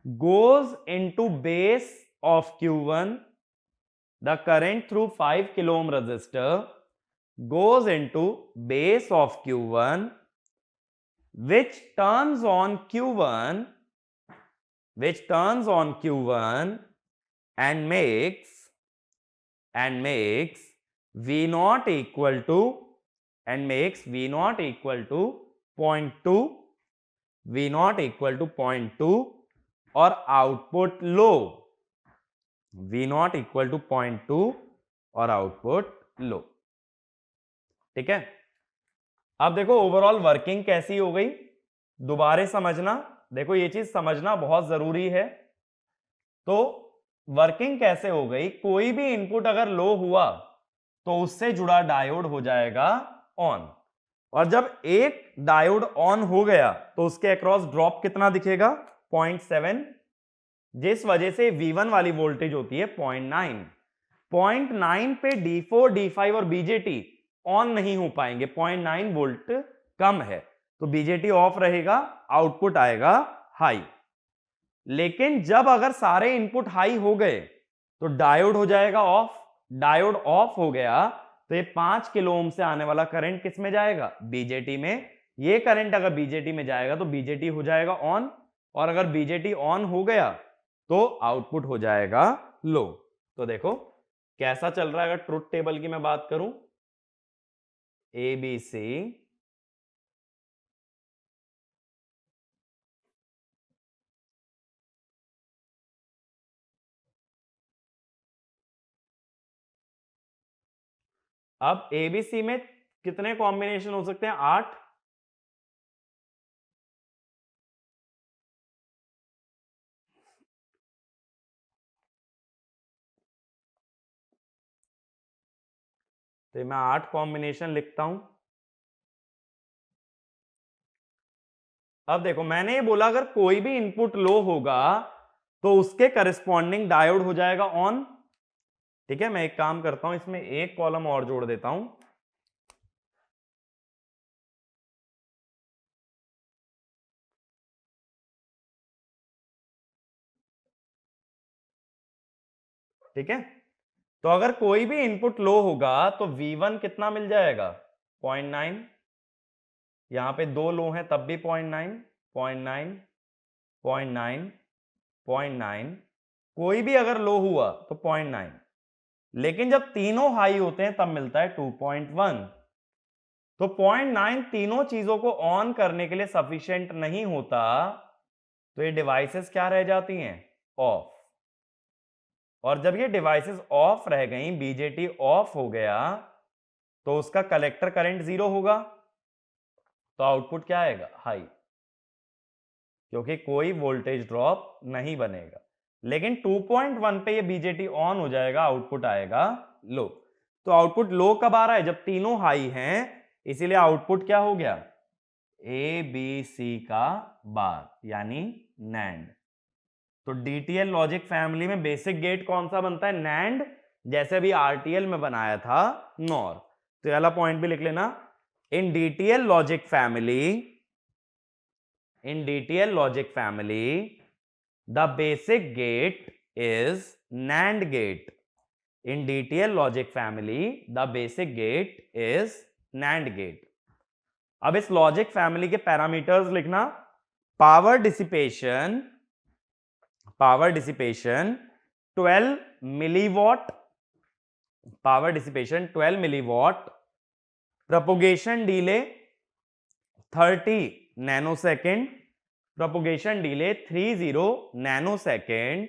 goes into base of Q1. The current through 5 kilo ohm resistor goes into base of Q1, which turns on Q1, and makes V naught equal to 0.2, V naught equal to 0.2 और output low, V naught equal to 0.2 और output low. ठीक है, अब देखो overall working कैसी हो गई, दोबारा समझना। देखो ये चीज समझना बहुत जरूरी है। तो वर्किंग कैसे हो गई, कोई भी इनपुट अगर लो हुआ तो उससे जुड़ा डायोड हो जाएगा ऑन, और जब एक डायोड ऑन हो गया तो उसके अक्रॉस ड्रॉप कितना दिखेगा, 0.7, जिस वजह से V1 वाली वोल्टेज होती है 0.9 पे D4, D5 और बीजेटी ऑन नहीं हो पाएंगे, 0.9 वोल्ट कम है, तो बीजेटी ऑफ रहेगा, आउटपुट आएगा हाई। लेकिन जब अगर सारे इनपुट हाई हो गए तो डायोड हो जाएगा ऑफ, डायोड ऑफ हो गया तो ये 5 किलो ओम से आने वाला करंट किस में जाएगा, बीजेटी में। ये करंट अगर बीजेटी में जाएगा तो बीजेटी हो जाएगा ऑन, और अगर बीजेटी ऑन हो गया तो आउटपुट हो जाएगा लो। तो देखो कैसा चल रहा है, अगर ट्रुथ टेबल की मैं बात करूं, ए बी सी, अब एबीसी में कितने कॉम्बिनेशन हो सकते हैं, 8। तो मैं 8 कॉम्बिनेशन लिखता हूं। अब देखो मैंने ये बोला अगर कोई भी इनपुट लो होगा तो उसके करस्पॉन्डिंग डायोड हो जाएगा ऑन। ठीक है, मैं एक काम करता हूं, इसमें एक कॉलम और जोड़ देता हूं। ठीक है, तो अगर कोई भी इनपुट लो होगा तो V1 कितना मिल जाएगा, 0.9, यहां पे दो लो हैं तब भी 0.9, 0.9, 0.9, 0.9, कोई भी अगर लो हुआ तो 0.9, लेकिन जब तीनों हाई होते हैं तब मिलता है 2.1। तो 0.9 तीनों चीजों को ऑन करने के लिए सफिशिएंट नहीं होता, तो ये डिवाइसेस क्या रह जाती हैं, ऑफ। और जब ये डिवाइसेस ऑफ रह गई, बीजेटी ऑफ हो गया, तो उसका कलेक्टर करंट 0 होगा, तो आउटपुट क्या आएगा, हाई, क्योंकि कोई वोल्टेज ड्रॉप नहीं बनेगा। लेकिन 2.1 पे ये बीजेटी ऑन हो जाएगा, आउटपुट आएगा लो। तो आउटपुट लो कब आ रहा है, जब तीनों हाई हैं, इसीलिए आउटपुट क्या हो गया, ए बी सी का बार, यानी नैंड। तो डीटीएल लॉजिक फैमिली में बेसिक गेट कौन सा बनता है, नैंड, जैसे अभी आरटीएल में बनाया था नॉर। तो ये वाला पॉइंट भी लिख लेना, in DTL logic family, the basic gate is NAND gate. In DTL logic family, the basic gate is NAND gate. अब इस लॉजिक फैमिली के पैरामीटर्स लिखना, power dissipation 12 milliwatt, power dissipation 12 milliwatt, propagation delay 30 nanosecond, propagation delay 30 nanosecond,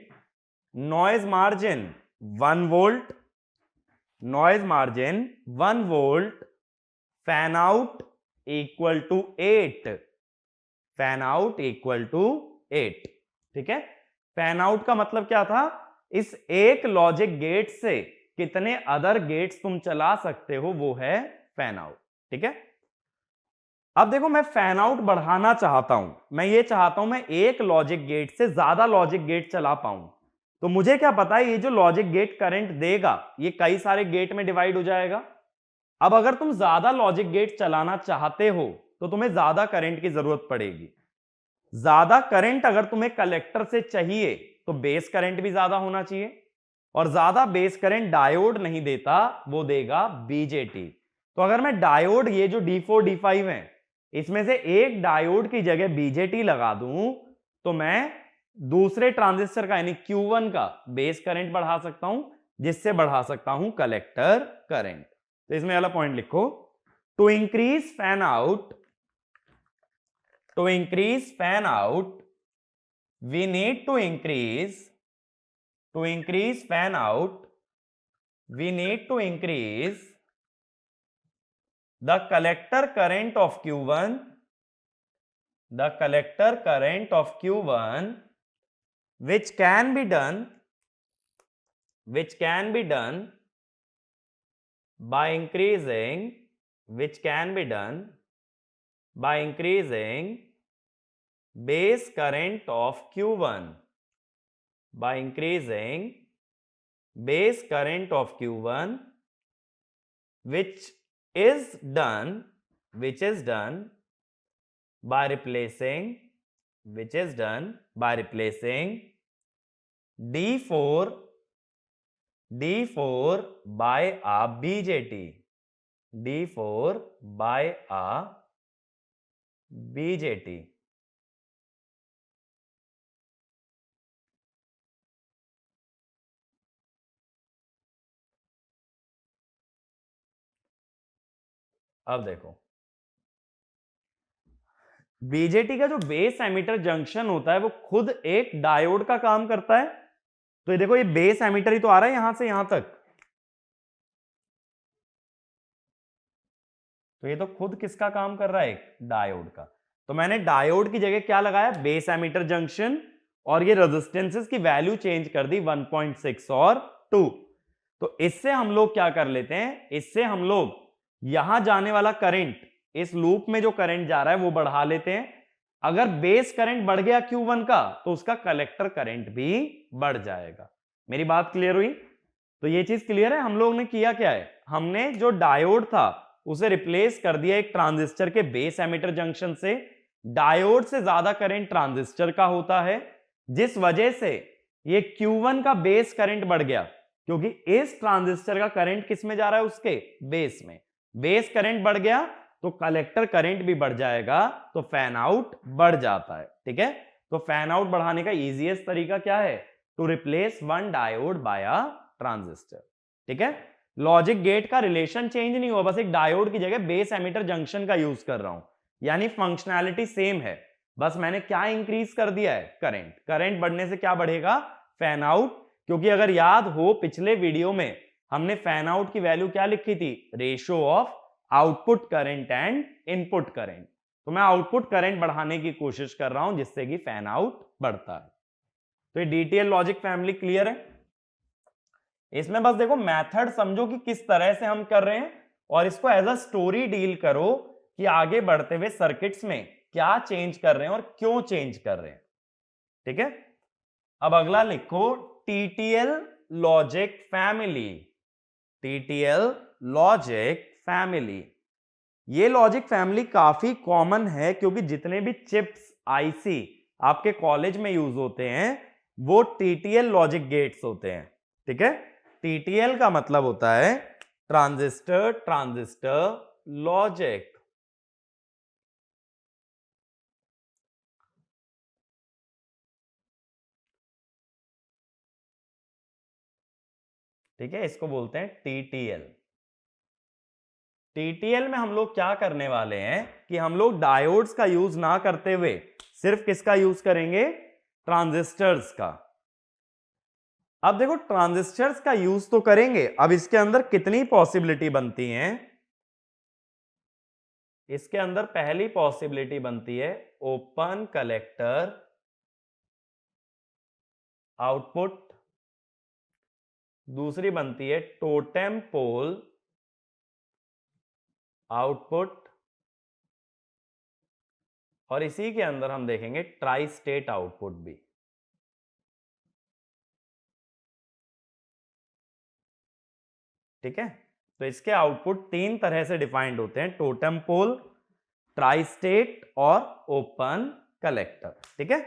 noise margin 1 volt, fan out equal to 8, ठीक है। Fan out का मतलब क्या था, इस एक लॉजिक गेट से कितने अदर गेट्स तुम चला सकते हो, वो है फैन आउट। ठीक है, अब देखो मैं फैन आउट बढ़ाना चाहता हूं, मैं ये चाहता हूं मैं एक लॉजिक गेट से ज्यादा लॉजिक गेट चला पाऊं, तो मुझे क्या पता है ये जो लॉजिक गेट करंट देगा ये कई सारे गेट में डिवाइड हो जाएगा, अब अगर तुम ज्यादा लॉजिक गेट चलाना चाहते हो तो तुम्हें ज्यादा करंट की जरूरत पड़ेगी। ज्यादा करंट अगर तुम्हें कलेक्टर से चाहिए तो बेस करंट भी ज्यादा होना चाहिए, और ज्यादा बेस करंट डायोड नहीं देता, वो देगा बीजेटी। तो अगर मैं डायोड, ये जो D4 D5 है, इसमें से एक डायोड की जगह बीजेटी लगा दूं तो मैं दूसरे ट्रांजिस्टर का यानी Q1 का बेस करंट बढ़ा सकता हूं, जिससे बढ़ा सकता हूं कलेक्टर करंट। तो इसमें वाला पॉइंट लिखो, to increase fan out, to increase fan out we need to increase fan out we need to increase the collector current of Q1, the collector current of Q1, which can be done by increasing which can be done by increasing base current of Q1, by increasing base current of Q1, which is done by replacing D4 by a BJT, D4 by a BJT। अब देखो, BJT का जो base emitter junction होता है वो खुद एक diode का काम करता है। तो ये देखो, ये बेस एमिटर ही तो आ रहा है यहां से यहां तक, तो ये तो खुद किसका काम कर रहा है, एक डायोड का। तो मैंने डायोड की जगह क्या लगाया, बेस एमिटर जंक्शन, और ये रेजिस्टेंसेस की वैल्यू चेंज कर दी 1.6 और 2। तो इससे हम लोग क्या कर लेते हैं, इससे हम लोग यहां जाने वाला करंट, इस लूप में जो करंट जा रहा है वो बढ़ा लेते हैं। अगर बेस करंट बढ़ गया Q1 का तो उसका कलेक्टर करंट भी बढ़ जाएगा। मेरी बात क्लियर हुई? तो ये चीज क्लियर है। हम लोग ने किया क्या है, हमने जो डायोड था उसे रिप्लेस कर दिया एक ट्रांजिस्टर के बेस एमिटर जंक्शन से। डायोड से ज्यादा करंट ट्रांजिस्टर का होता है, जिस वजह से ये Q1 का बेस करंट बढ़ गया, क्योंकि इस ट्रांजिस्टर का करंट किस में जा रहा है, उसके बेस में। बेस करंट बढ़ गया तो कलेक्टर करंट भी बढ़ जाएगा, तो फैन आउट बढ़ जाता है। ठीक है, तो फैन आउट बढ़ाने का इजीएस्ट तरीका क्या है, to replace one diode by a transistor. ठीक है, लॉजिक गेट का रिलेशन चेंज नहीं हुआ, बस एक डायोड की जगह बेस एमिटर जंक्शन का यूज कर रहा हूं, यानी फंक्शनैलिटी सेम है, बस मैंने क्या इंक्रीज कर दिया है, करंट। करंट बढ़ने से क्या बढ़ेगा, फैन आउट। क्योंकि अगर याद हो पिछले वीडियो में हमने फैन आउट की वैल्यू क्या लिखी थी, ratio of output current and input current. तो मैं आउटपुट करंट बढ़ाने की कोशिश कर रहा हूं जिससे कि फैन आउट बढ़ता है। तो ये डीटीएल लॉजिक फैमिली क्लियर है। इसमें बस देखो मेथड समझो कि किस तरह से हम कर रहे हैं, और इसको एज अ स्टोरी डील करो कि आगे बढ़ते हुए सर्किट्स में क्या चेंज कर रहे हैं और क्यों चेंज कर रहे हैं। ठीक है, अब अगला लिखो, TTL logic family, TTL logic family. ये लॉजिक फैमिली काफी कॉमन है, क्योंकि जितने भी चिप्स आईसी आपके कॉलेज में यूज होते हैं वो टीटीएल लॉजिक गेट्स होते हैं। ठीक है, टीटीएल का मतलब होता है ट्रांजिस्टर लॉजिक। ठीक है, इसको बोलते हैं टीटीएल। टीटीएल में हम लोग क्या करने वाले हैं कि हम लोग डायोड्स का यूज ना करते हुए सिर्फ किसका यूज करेंगे, ट्रांजिस्टर्स का। अब देखो, ट्रांजिस्टर्स का यूज तो करेंगे, अब इसके अंदर कितनी पॉसिबिलिटी बनती हैं, इसके अंदर पहली पॉसिबिलिटी बनती है ओपन कलेक्टर आउटपुट, दूसरी बनती है टोटेम पोल आउटपुट, और इसी के अंदर हम देखेंगे ट्राई स्टेट आउटपुट भी। ठीक है, तो इसके आउटपुट 3 तरह से डिफाइंड होते हैं, टोटम पोल, ट्राई स्टेट और ओपन कलेक्टर। ठीक है।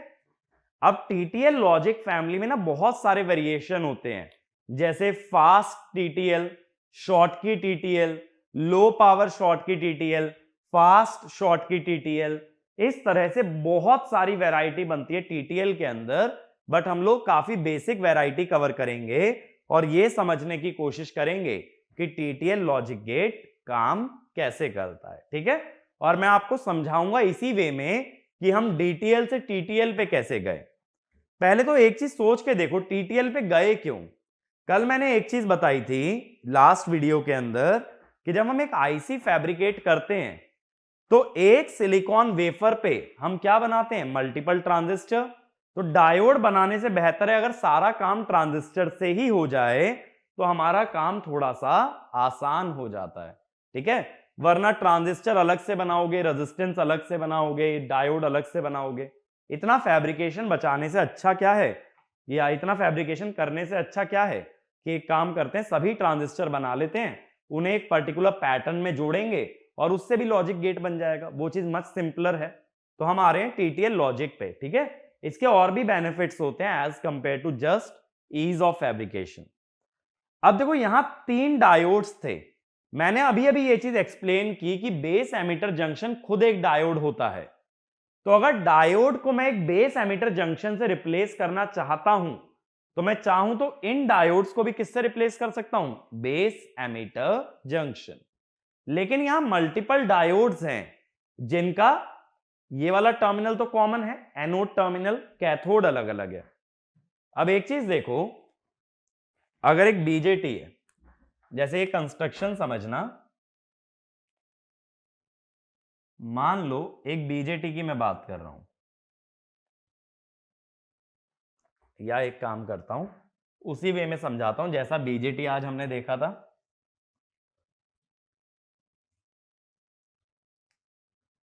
अब टीटीएल लॉजिक फैमिली में ना बहुत सारे वेरिएशन होते हैं, जैसे फास्ट टीटीएल, शॉर्ट की टीटीएल, लो पावर शॉर्ट की टीटीएल, फास्ट शॉर्ट की टीटीएल। इस तरह से बहुत सारी वैरायटी बनती है टीटीएल के अंदर, बट हम लोग काफी बेसिक वैरायटी कवर करेंगे और ये समझने की कोशिश करेंगे कि टीटीएल लॉजिक गेट काम कैसे करता है। ठीक है। और मैं आपको समझाऊंगा इसी वे में कि हम डीटीएल से टीटीएल पे कैसे गए। पहले तो एक चीज सोच के देखो, टीटीएल पे गए क्यों। कल मैंने एक चीज बताई थी लास्ट वीडियो के अंदर कि जब हम एक आईसी फैब्रिकेट करते हैं तो एक सिलिकॉन वेफर पे हम क्या बनाते हैं, मल्टीपल ट्रांजिस्टर। तो डायोड बनाने से बेहतर है अगर सारा काम ट्रांजिस्टर से ही हो जाए, तो हमारा काम थोड़ा सा आसान हो जाता है। ठीक है। वरना ट्रांजिस्टर अलग से बनाओगे, रेजिस्टेंस अलग से बनाओगे, डायोड अलग से बनाओगे, इतना फैब्रिकेशन बचाने से अच्छा क्या है, या इतना फैब्रिकेशन करने से अच्छा क्या है कि एक काम करते हैं, सभी ट्रांजिस्टर बना लेते हैं, उन्हें एक पर्टिकुलर पैटर्न में जोड़ेंगे और उससे भी लॉजिक गेट बन जाएगा। वो चीज मच सिंपलर है। तो हम आ रहे हैं टीटीएल लॉजिक पे। ठीक है। इसके और भी बेनिफिट्स होते हैं as compare to just ease of fabrication. अब देखो यहां 3 डायोड्स थे। मैंने अभी अभी ये चीज एक्सप्लेन की कि बेस एमिटर जंक्शन खुद एक डायोड होता है। तो अगर डायोड को मैं एक बेस एमिटर जंक्शन से रिप्लेस करना चाहता हूं, तो मैं चाहूं तो इन डायोड्स को भी किससे रिप्लेस कर सकता हूं, बेस एमिटर जंक्शन। लेकिन यहां मल्टीपल डायोड्स हैं जिनका ये वाला टर्मिनल तो कॉमन है, एनोड टर्मिनल, कैथोड अलग अलग है। अब एक चीज देखो, अगर एक बीजेटी है, जैसे ये कंस्ट्रक्शन समझना, मान लो एक बीजेटी की मैं बात कर रहा हूं, या एक काम करता हूं उसी वे में समझाता हूं जैसा बीजेटी आज हमने देखा था।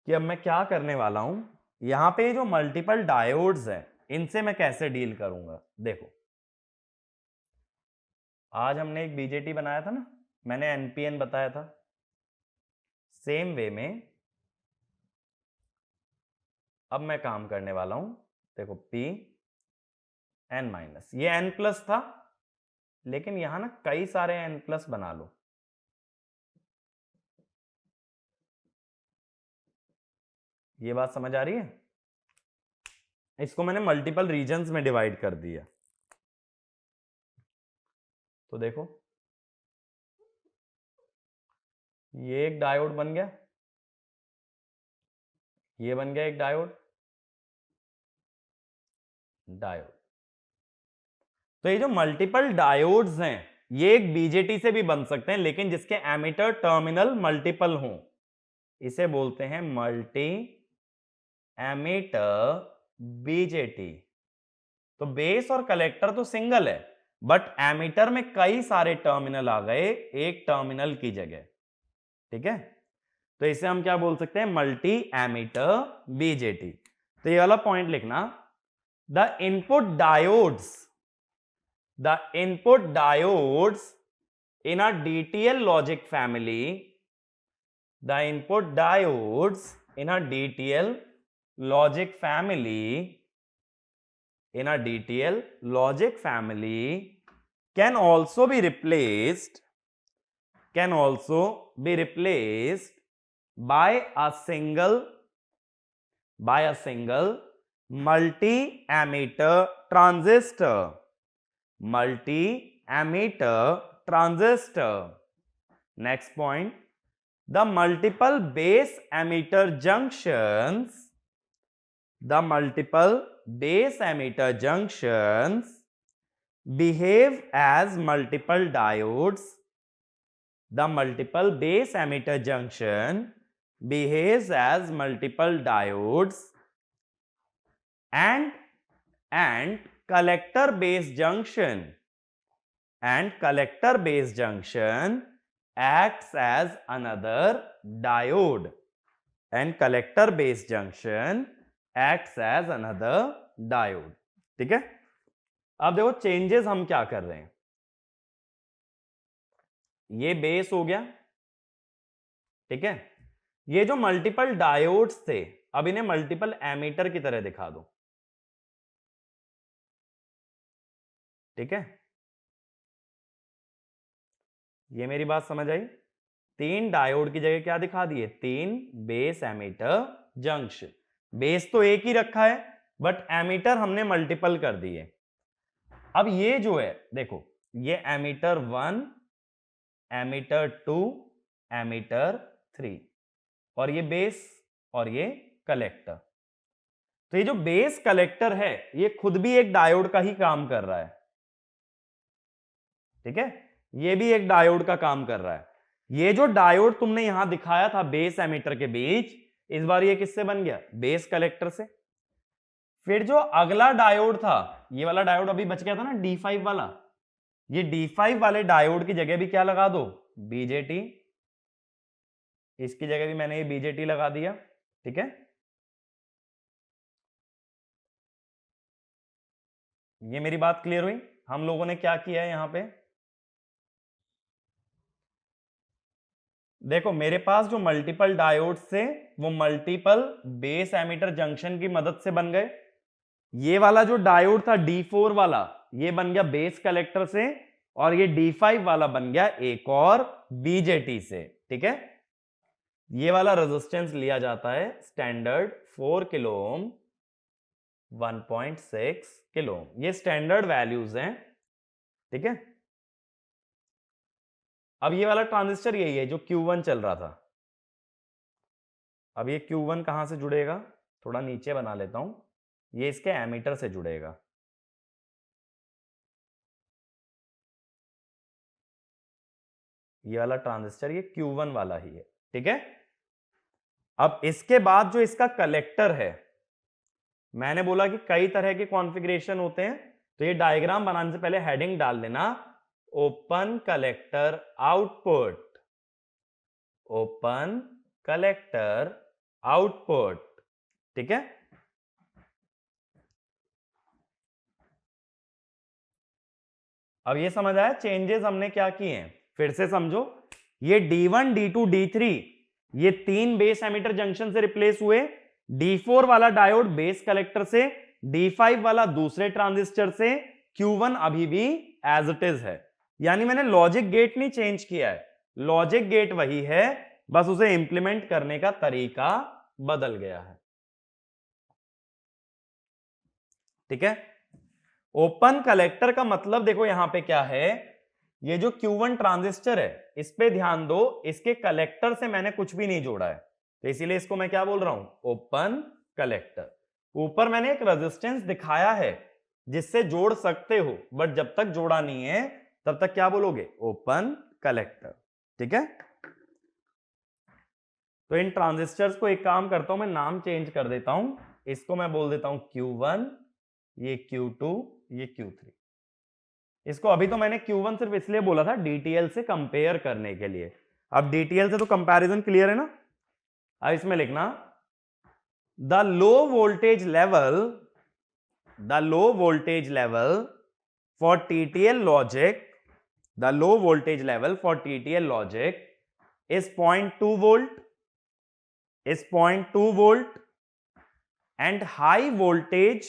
कि अब मैं क्या करने वाला हूं, यहां पे जो मल्टीपल डायोड्स हैं इनसे मैं कैसे डील करूंगा। देखो आज हमने एक बीजेटी बनाया था ना, मैंने एनपीएन बताया था। सेम वे में अब मैं काम करने वाला हूं, देखो पी एन माइनस, ये एन प्लस था, लेकिन यहां ना कई सारे एन प्लस बना लो। ये बात समझ आ रही है। इसको मैंने मल्टीपल रीजन्स में डिवाइड कर दिया। तो देखो ये एक डायोड बन गया, ये बन गया एक डायोड, डायोड। तो ये जो मल्टीपल डायोड्स हैं ये एक बीजेटी से भी बन सकते हैं, लेकिन जिसके एमिटर टर्मिनल मल्टीपल हों, इसे बोलते हैं मल्टी एमिटर बीजेटी। तो बेस और कलेक्टर तो सिंगल है, बट एमिटर में कई सारे टर्मिनल आ गए एक टर्मिनल की जगह। ठीक है। तो इसे हम क्या बोल सकते हैं, मल्टी एमिटर बीजेटी। तो ये वाला पॉइंट लिखना, the input diodes in a DTL logic family, the input diodes in a DTL logic family can also be replaced by a single multi-emitter transistor. Next point, the multiple base emitter junctions behave as multiple diodes. The multiple base emitter junction behaves as multiple diodes, and collector base junction acts as another diode, ठीक है। अब देखो changes हम क्या कर रहे हैं। ये बेस हो गया, ठीक है। ये जो मल्टीपल डायोड्स थे, अब इन्हें मल्टीपल एमीटर की तरह दिखा दो, ठीक है। ये मेरी बात समझ आई? 3 डायोड की जगह क्या दिखा दिए? 3 बेस एमीटर जंक्शन। बेस तो एक ही रखा है, बट एमीटर हमने मल्टीपल कर दिए। अब ये जो है देखो, ये एमीटर 1, एमीटर 2, एमीटर 3, और ये बेस और ये कलेक्टर। तो ये जो बेस कलेक्टर है, ये खुद भी एक डायोड का ही काम कर रहा है, ठीक है। ये भी एक डायोड का काम कर रहा है। ये जो डायोड तुमने यहां दिखाया था बेस एमीटर के बीच, इस बार ये किससे बन गया? बेस कलेक्टर से। फिर जो अगला डायोड था, ये वाला डायोड अभी बच गया था ना, D5 वाला, ये D5 वाले डायोड की जगह भी क्या लगा दो? बीजेटी। इसकी जगह भी मैंने ये बीजेटी लगा दिया, ठीक है। ये मेरी बात क्लियर हुई? हम लोगों ने क्या किया है यहां पे? देखो मेरे पास जो मल्टीपल डायोड्स थे, वो मल्टीपल बेस एमीटर जंक्शन की मदद से बन गए। ये वाला जो डायोड था D4 वाला, ये बन गया बेस कलेक्टर से, और ये D5 वाला बन गया एक और बीजेटी से, ठीक है। ये वाला रेजिस्टेंस लिया जाता है standard 4 kilo ohm, 1.6 kilo ohm. ये स्टैंडर्ड वैल्यूज हैं, ठीक है। अब ये वाला ट्रांजिस्टर यही है जो Q1 चल रहा था। अब ये Q1 कहां से जुड़ेगा? थोड़ा नीचे बना लेता हूं, ये इसके एमीटर से जुड़ेगा। ये वाला ट्रांजिस्टर ये Q1 वाला ही है, ठीक है। अब इसके बाद जो इसका कलेक्टर है, मैंने बोला कि कई तरह के कॉन्फ़िगरेशन होते हैं, तो ये डायग्राम बनाने से पहले हेडिंग डाल देना, open collector output, open collector output, ठीक है। अब ये समझ आया चेंजेस हमने क्या किए हैं? फिर से समझो, ये D1, D2, D3, ये 3 बेस एमीटर जंक्शन से रिप्लेस हुए। D4 वाला डायोड बेस कलेक्टर से, D5 वाला दूसरे ट्रांजिस्टर से, Q1 अभी भी एज इट इज है। यानी मैंने लॉजिक गेट नहीं चेंज किया है, लॉजिक गेट वही है, बस उसे इंप्लीमेंट करने का तरीका बदल गया है, ठीक है। ओपन कलेक्टर का मतलब देखो यहां पे क्या है, ये जो Q1 ट्रांजिस्टर है, इस पे ध्यान दो, इसके कलेक्टर से मैंने कुछ भी नहीं जोड़ा है, तो इसीलिए इसको मैं क्या बोल रहा हूं? Open collector. ऊपर मैंने एक रेजिस्टेंस दिखाया है जिससे जोड़ सकते हो, बट जब तक जोड़ा नहीं है तब तक क्या बोलोगे? ओपन कलेक्टर, ठीक है। तो इन ट्रांजिस्टर्स को एक काम करता हूं, मैं नाम चेंज कर देता हूं, इसको मैं बोल देता हूं Q1, ये Q2, ये Q3। इसको अभी तो मैंने Q1 सिर्फ इसलिए बोला था DTL से कंपेयर करने के लिए, अब DTL से तो कंपैरिजन क्लियर है ना। अब इसमें लिखना the low voltage level, the low voltage level for TTL logic, the low voltage level for TTL logic is 0.2 volt, is 0.2 volt, and high voltage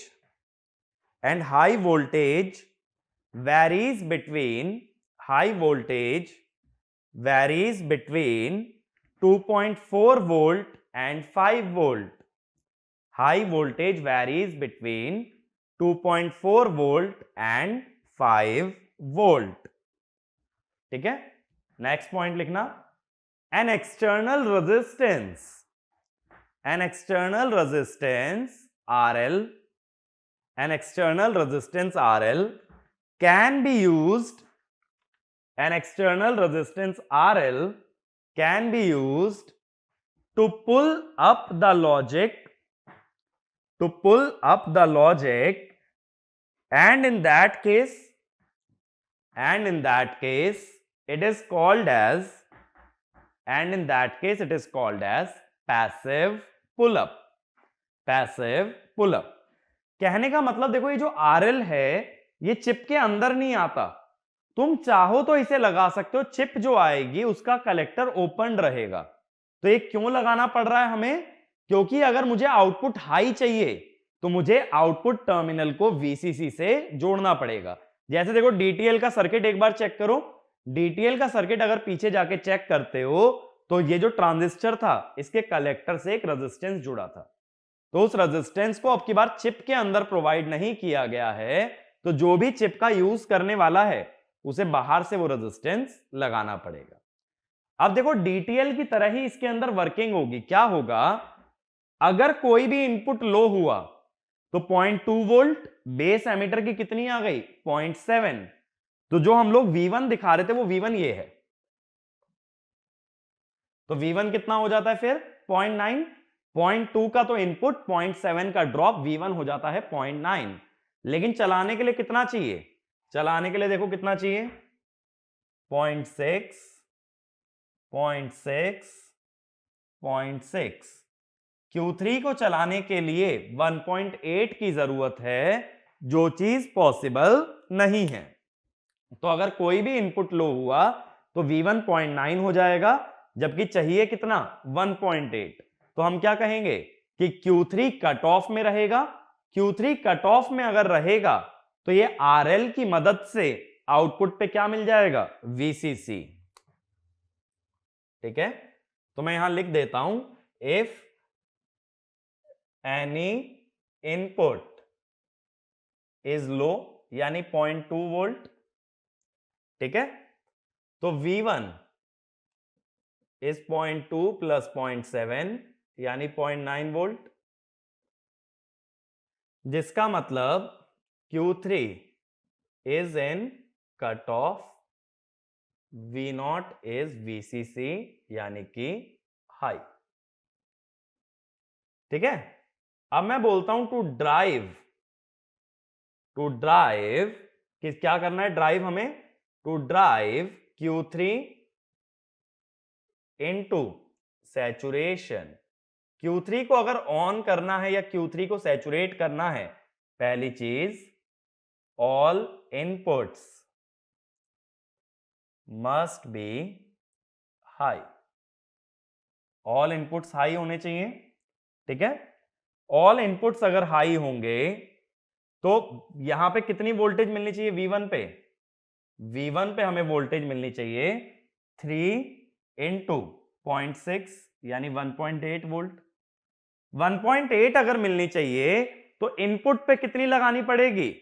varies between, high voltage varies between 2.4 volt and 5 volt. High voltage varies between 2.4 volt and 5 volt, ठीक है। Next point लिखना, an external resistance, an external resistance RL, an external resistance RL can be used, an external resistance RL can be used to pull up the logic, to pull up the logic, and in that case, and in that case it is called as, and in that case it is called as passive pull up, passive pull up। कहने का मतलब देखो, ये जो RL है ये chip के अंदर नहीं आता, तुम चाहो तो इसे लगा सकते हो, चिप जो आएगी उसका कलेक्टर ओपन रहेगा। तो ये क्यों लगाना पड़ रहा है हमें? क्योंकि अगर मुझे आउटपुट हाई चाहिए तो मुझे आउटपुट टर्मिनल को वीसीसी से जोड़ना पड़ेगा। जैसे देखो डीटीएल का सर्किट एक बार चेक करो, डीटीएल का सर्किट अगर पीछे जाके चेक करते हो तो ये जो ट्रांजिस्टर था इसके कलेक्टर से एक रेजिस्टेंस जुड़ा था, तो उस रेजिस्टेंस को अब की बार चिप के अंदर प्रोवाइड नहीं किया गया है, तो जो भी चिप का यूज करने वाला है उसे बाहर से वो रेजिस्टेंस लगाना पड़ेगा। अब देखो डीटीएल की तरह ही इसके अंदर वर्किंग होगी। क्या होगा? अगर कोई भी इनपुट लो हुआ तो 0.2 वोल्ट, बेस एमीटर की कितनी आ गई? 0.7। तो जो हम लोग V1 दिखा रहे थे वो V1 ये है, तो V1 कितना हो जाता है फिर? 0.9। 0.2 का तो इनपुट, 0.7 का ड्रॉप, V1 हो जाता है 0.9। लेकिन चलाने के लिए कितना चाहिए? चलाने के लिए देखो कितना चाहिए? 0.6, 0.6, 0.6। Q3 को चलाने के लिए 1.8 की जरूरत है, जो चीज पॉसिबल नहीं है। तो अगर कोई भी इनपुट लो हुआ तो V1 0.9 हो जाएगा, जबकि चाहिए कितना? 1.8। तो हम क्या कहेंगे कि Q3 कट ऑफ में रहेगा। Q3 कट ऑफ में अगर रहेगा तो ये RL की मदद से आउटपुट पे क्या मिल जाएगा? VCC। ठीक है, तो मैं यहां लिख देता हूं, if any input is low यानी 0.2 वोल्ट, ठीक है, तो V1 इज 0.2 प्लस 0.7 यानी 0.9 वोल्ट, जिसका मतलब Q3 is in cut off, V0 is VCC यानी कि हाई। ठीक है, अब मैं बोलता हूं टू ड्राइव कि क्या करना है? ड्राइव हमें, to drive Q3 into saturation. Q3 को अगर ऑन करना है या Q3 को सैचुरेट करना है, पहली चीज all inputs must be high. All inputs high होने चाहिए। ठीक है, ऑल इनपुट्स अगर हाई होंगे तो यहां पे कितनी वोल्टेज मिलनी चाहिए? V1 पे, V1 पे हमें वोल्टेज मिलनी चाहिए 3 इंटू 0.6 यानी 1.8 वोल्ट। 1.8 अगर मिलनी चाहिए तो इनपुट पे कितनी लगानी पड़ेगी?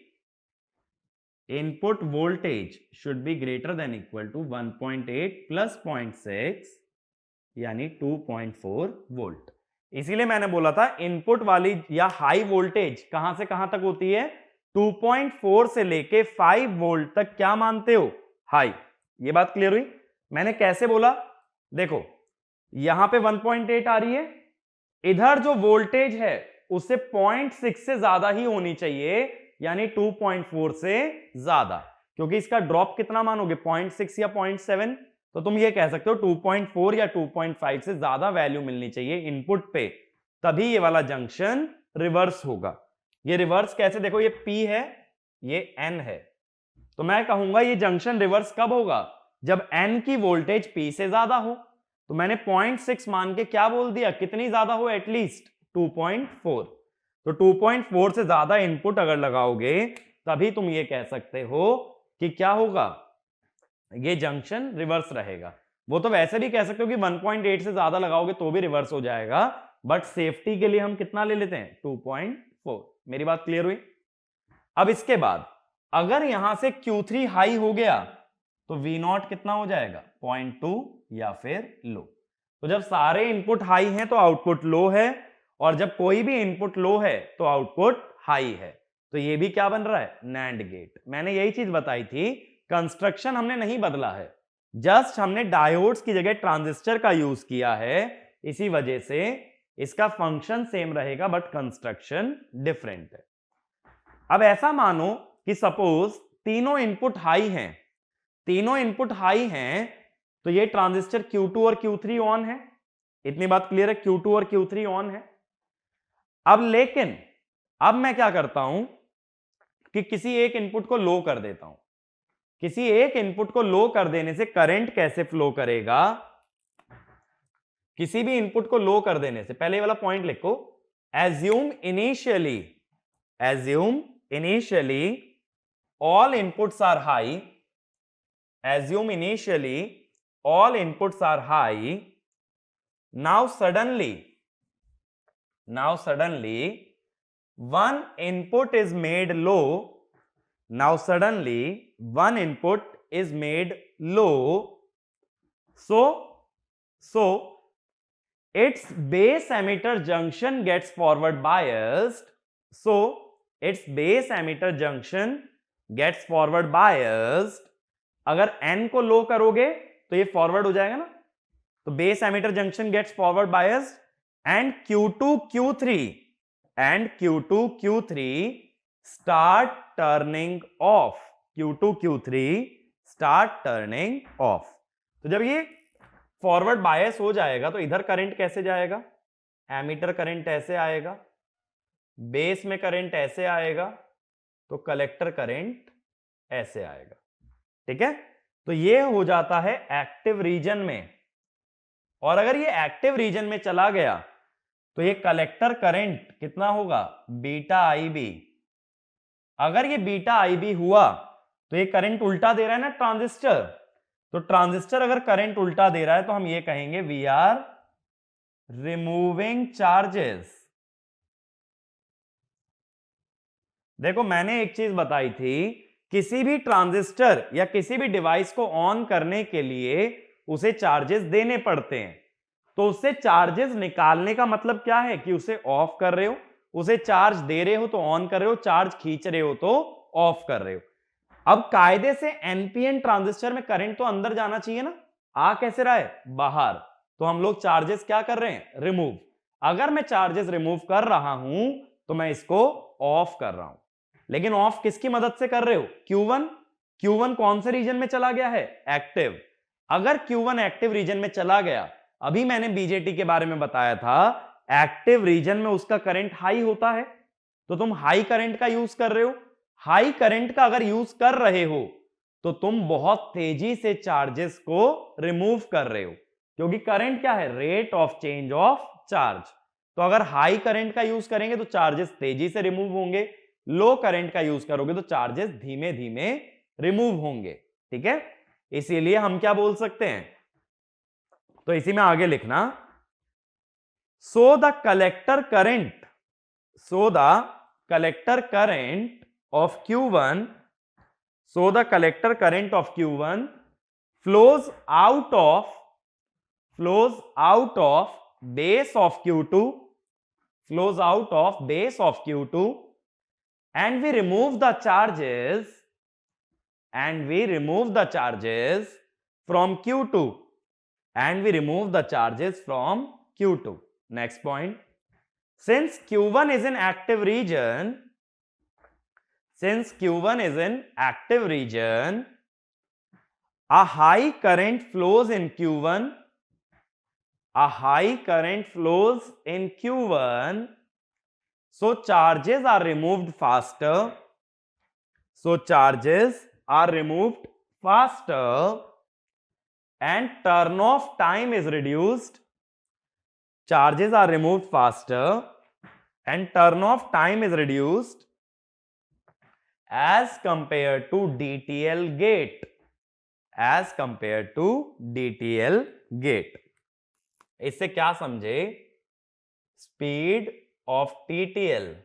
Input voltage should be greater than equal to 1.8 plus 0.6 यानी 2.4 वोल्ट। इसीलिए मैंने बोला था इनपुट वाली या हाई वोल्टेज कहां से कहां तक होती है? 2.4 से लेके 5 वोल्ट तक क्या मानते हो? हाई। ये बात क्लियर हुई? मैंने कैसे बोला? देखो यहां पे 1.8 आ रही है, इधर जो वोल्टेज है उससे 0.6 से ज्यादा ही होनी चाहिए, यानी 2.4 से ज्यादा, क्योंकि इसका ड्रॉप कितना मानोगे? 0.6 या 0.7। तो तुम ये कह सकते हो 2.4 या 2.5 से ज्यादा वैल्यू मिलनी चाहिए इनपुट पे, तभी ये वाला जंक्शन रिवर्स होगा। ये रिवर्स कैसे? देखो ये P है, ये N है, तो मैं कहूंगा ये जंक्शन रिवर्स कब होगा? जब N की वोल्टेज P से ज्यादा हो। तो मैंने 0.6 मान के क्या बोल दिया? कितनी ज्यादा हो? एटलीस्ट 2.4। तो 2.4 से ज्यादा इनपुट अगर लगाओगे तभी तुम ये कह सकते हो कि क्या होगा? ये जंक्शन रिवर्स रहेगा। वो तो वैसे भी कह सकते हो कि 1.8 से ज्यादा लगाओगे तो भी रिवर्स हो जाएगा, बट सेफ्टी के लिए हम कितना ले लेते हैं? 2.4। मेरी बात क्लियर हुई? अब इसके बाद अगर यहां से Q3 हाई हो गया तो V0 कितना हो जाएगा? 0.2 या फिर लो। तो जब सारे इनपुट हाई हैं तो आउटपुट लो है, और जब कोई भी इनपुट लो है तो आउटपुट हाई है। तो ये भी क्या बन रहा है? NAND gate. मैंने यही चीज बताई थी, कंस्ट्रक्शन हमने नहीं बदला है, जस्ट हमने डायोड्स की जगह ट्रांजिस्टर का यूज किया है, इसी वजह से इसका फंक्शन सेम रहेगा बट कंस्ट्रक्शन डिफरेंट है। अब ऐसा मानो कि सपोज तीनों इनपुट हाई हैं, तीनों इनपुट हाई हैं, तो ये ट्रांजिस्टर Q2 और Q3 ऑन है। इतनी बात क्लियर है? Q2 और Q3 ऑन है। अब लेकिन अब मैं क्या करता हूं कि किसी एक इनपुट को लो कर देता हूं। किसी एक इनपुट को लो कर देने से करंट कैसे फ्लो करेगा, किसी भी इनपुट को लो कर देने से, पहले वाला पॉइंट लिखो, assume initially all inputs are high, assume initially all inputs are high, now suddenly one input is made low, now suddenly one input is made low, so its base emitter junction gets forward biased, so its base emitter junction gets forward biased. अगर n को लो करोगे तो ये forward हो जाएगा ना, तो base emitter junction gets forward biased and Q2 Q3 start turning off, start turning off. तो जब ये फॉरवर्ड बायस हो जाएगा तो इधर करंट कैसे जाएगा, एमीटर करंट ऐसे आएगा, बेस में करंट ऐसे आएगा, तो कलेक्टर करंट ऐसे आएगा। ठीक है, तो ये हो जाता है एक्टिव रीजन में। और अगर ये एक्टिव रीजन में चला गया तो ये कलेक्टर करंट कितना होगा, बीटा IB। अगर ये बीटा IB हुआ तो ये करंट उल्टा दे रहा है ना ट्रांजिस्टर, तो ट्रांजिस्टर अगर करंट उल्टा दे रहा है तो हम ये कहेंगे वी आर रिमूविंग चार्जेस। देखो मैंने एक चीज बताई थी, किसी भी ट्रांजिस्टर या किसी भी डिवाइस को ऑन करने के लिए उसे चार्जेस देने पड़ते हैं, तो उससे चार्जेस निकालने का मतलब क्या है कि उसे ऑफ कर रहे हो, उसे चार्ज दे रहे हो तो ऑन कर रहे हो, चार्ज खींच रहे हो तो ऑफ कर रहे हो। अब कायदे से एनपीएन ट्रांजिस्टर में करंट तो अंदर जाना चाहिए ना, आ कैसे रहा है, बाहर, तो हम लोग चार्जेस क्या कर रहे हैं, रिमूव। अगर मैं चार्जेस रिमूव कर रहा हूं तो मैं इसको ऑफ कर रहा हूं, लेकिन ऑफ किसकी मदद से कर रहे हो, Q1 कौन से रीजन में चला गया है, एक्टिव। अगर Q1 एक्टिव रीजन में चला गया, अभी मैंने बीजेटी के बारे में बताया था, एक्टिव रीजन में उसका करंट हाई होता है, तो तुम हाई करंट का यूज कर रहे हो। हाई करंट का अगर यूज कर रहे हो तो तुम बहुत तेजी से चार्जेस को रिमूव कर रहे हो, क्योंकि करंट क्या है, rate of change of charge. तो अगर हाई करंट का यूज करेंगे तो चार्जेस तेजी से रिमूव होंगे, लो करंट का यूज करोगे तो चार्जेस धीमे धीमे रिमूव होंगे। ठीक है, इसीलिए हम क्या बोल सकते हैं, तो इसी में आगे लिखना, so the collector current of Q1, so the collector current of Q1 flows out of base of Q2, and we remove the charges from Q2, Next point, since Q1 is in active region, a high current flows in Q1, so charges are removed faster, and turn off time is reduced. Charges are removed faster and turn off time is reduced as compared to DTL gate. इससे क्या समझे, speed of TTL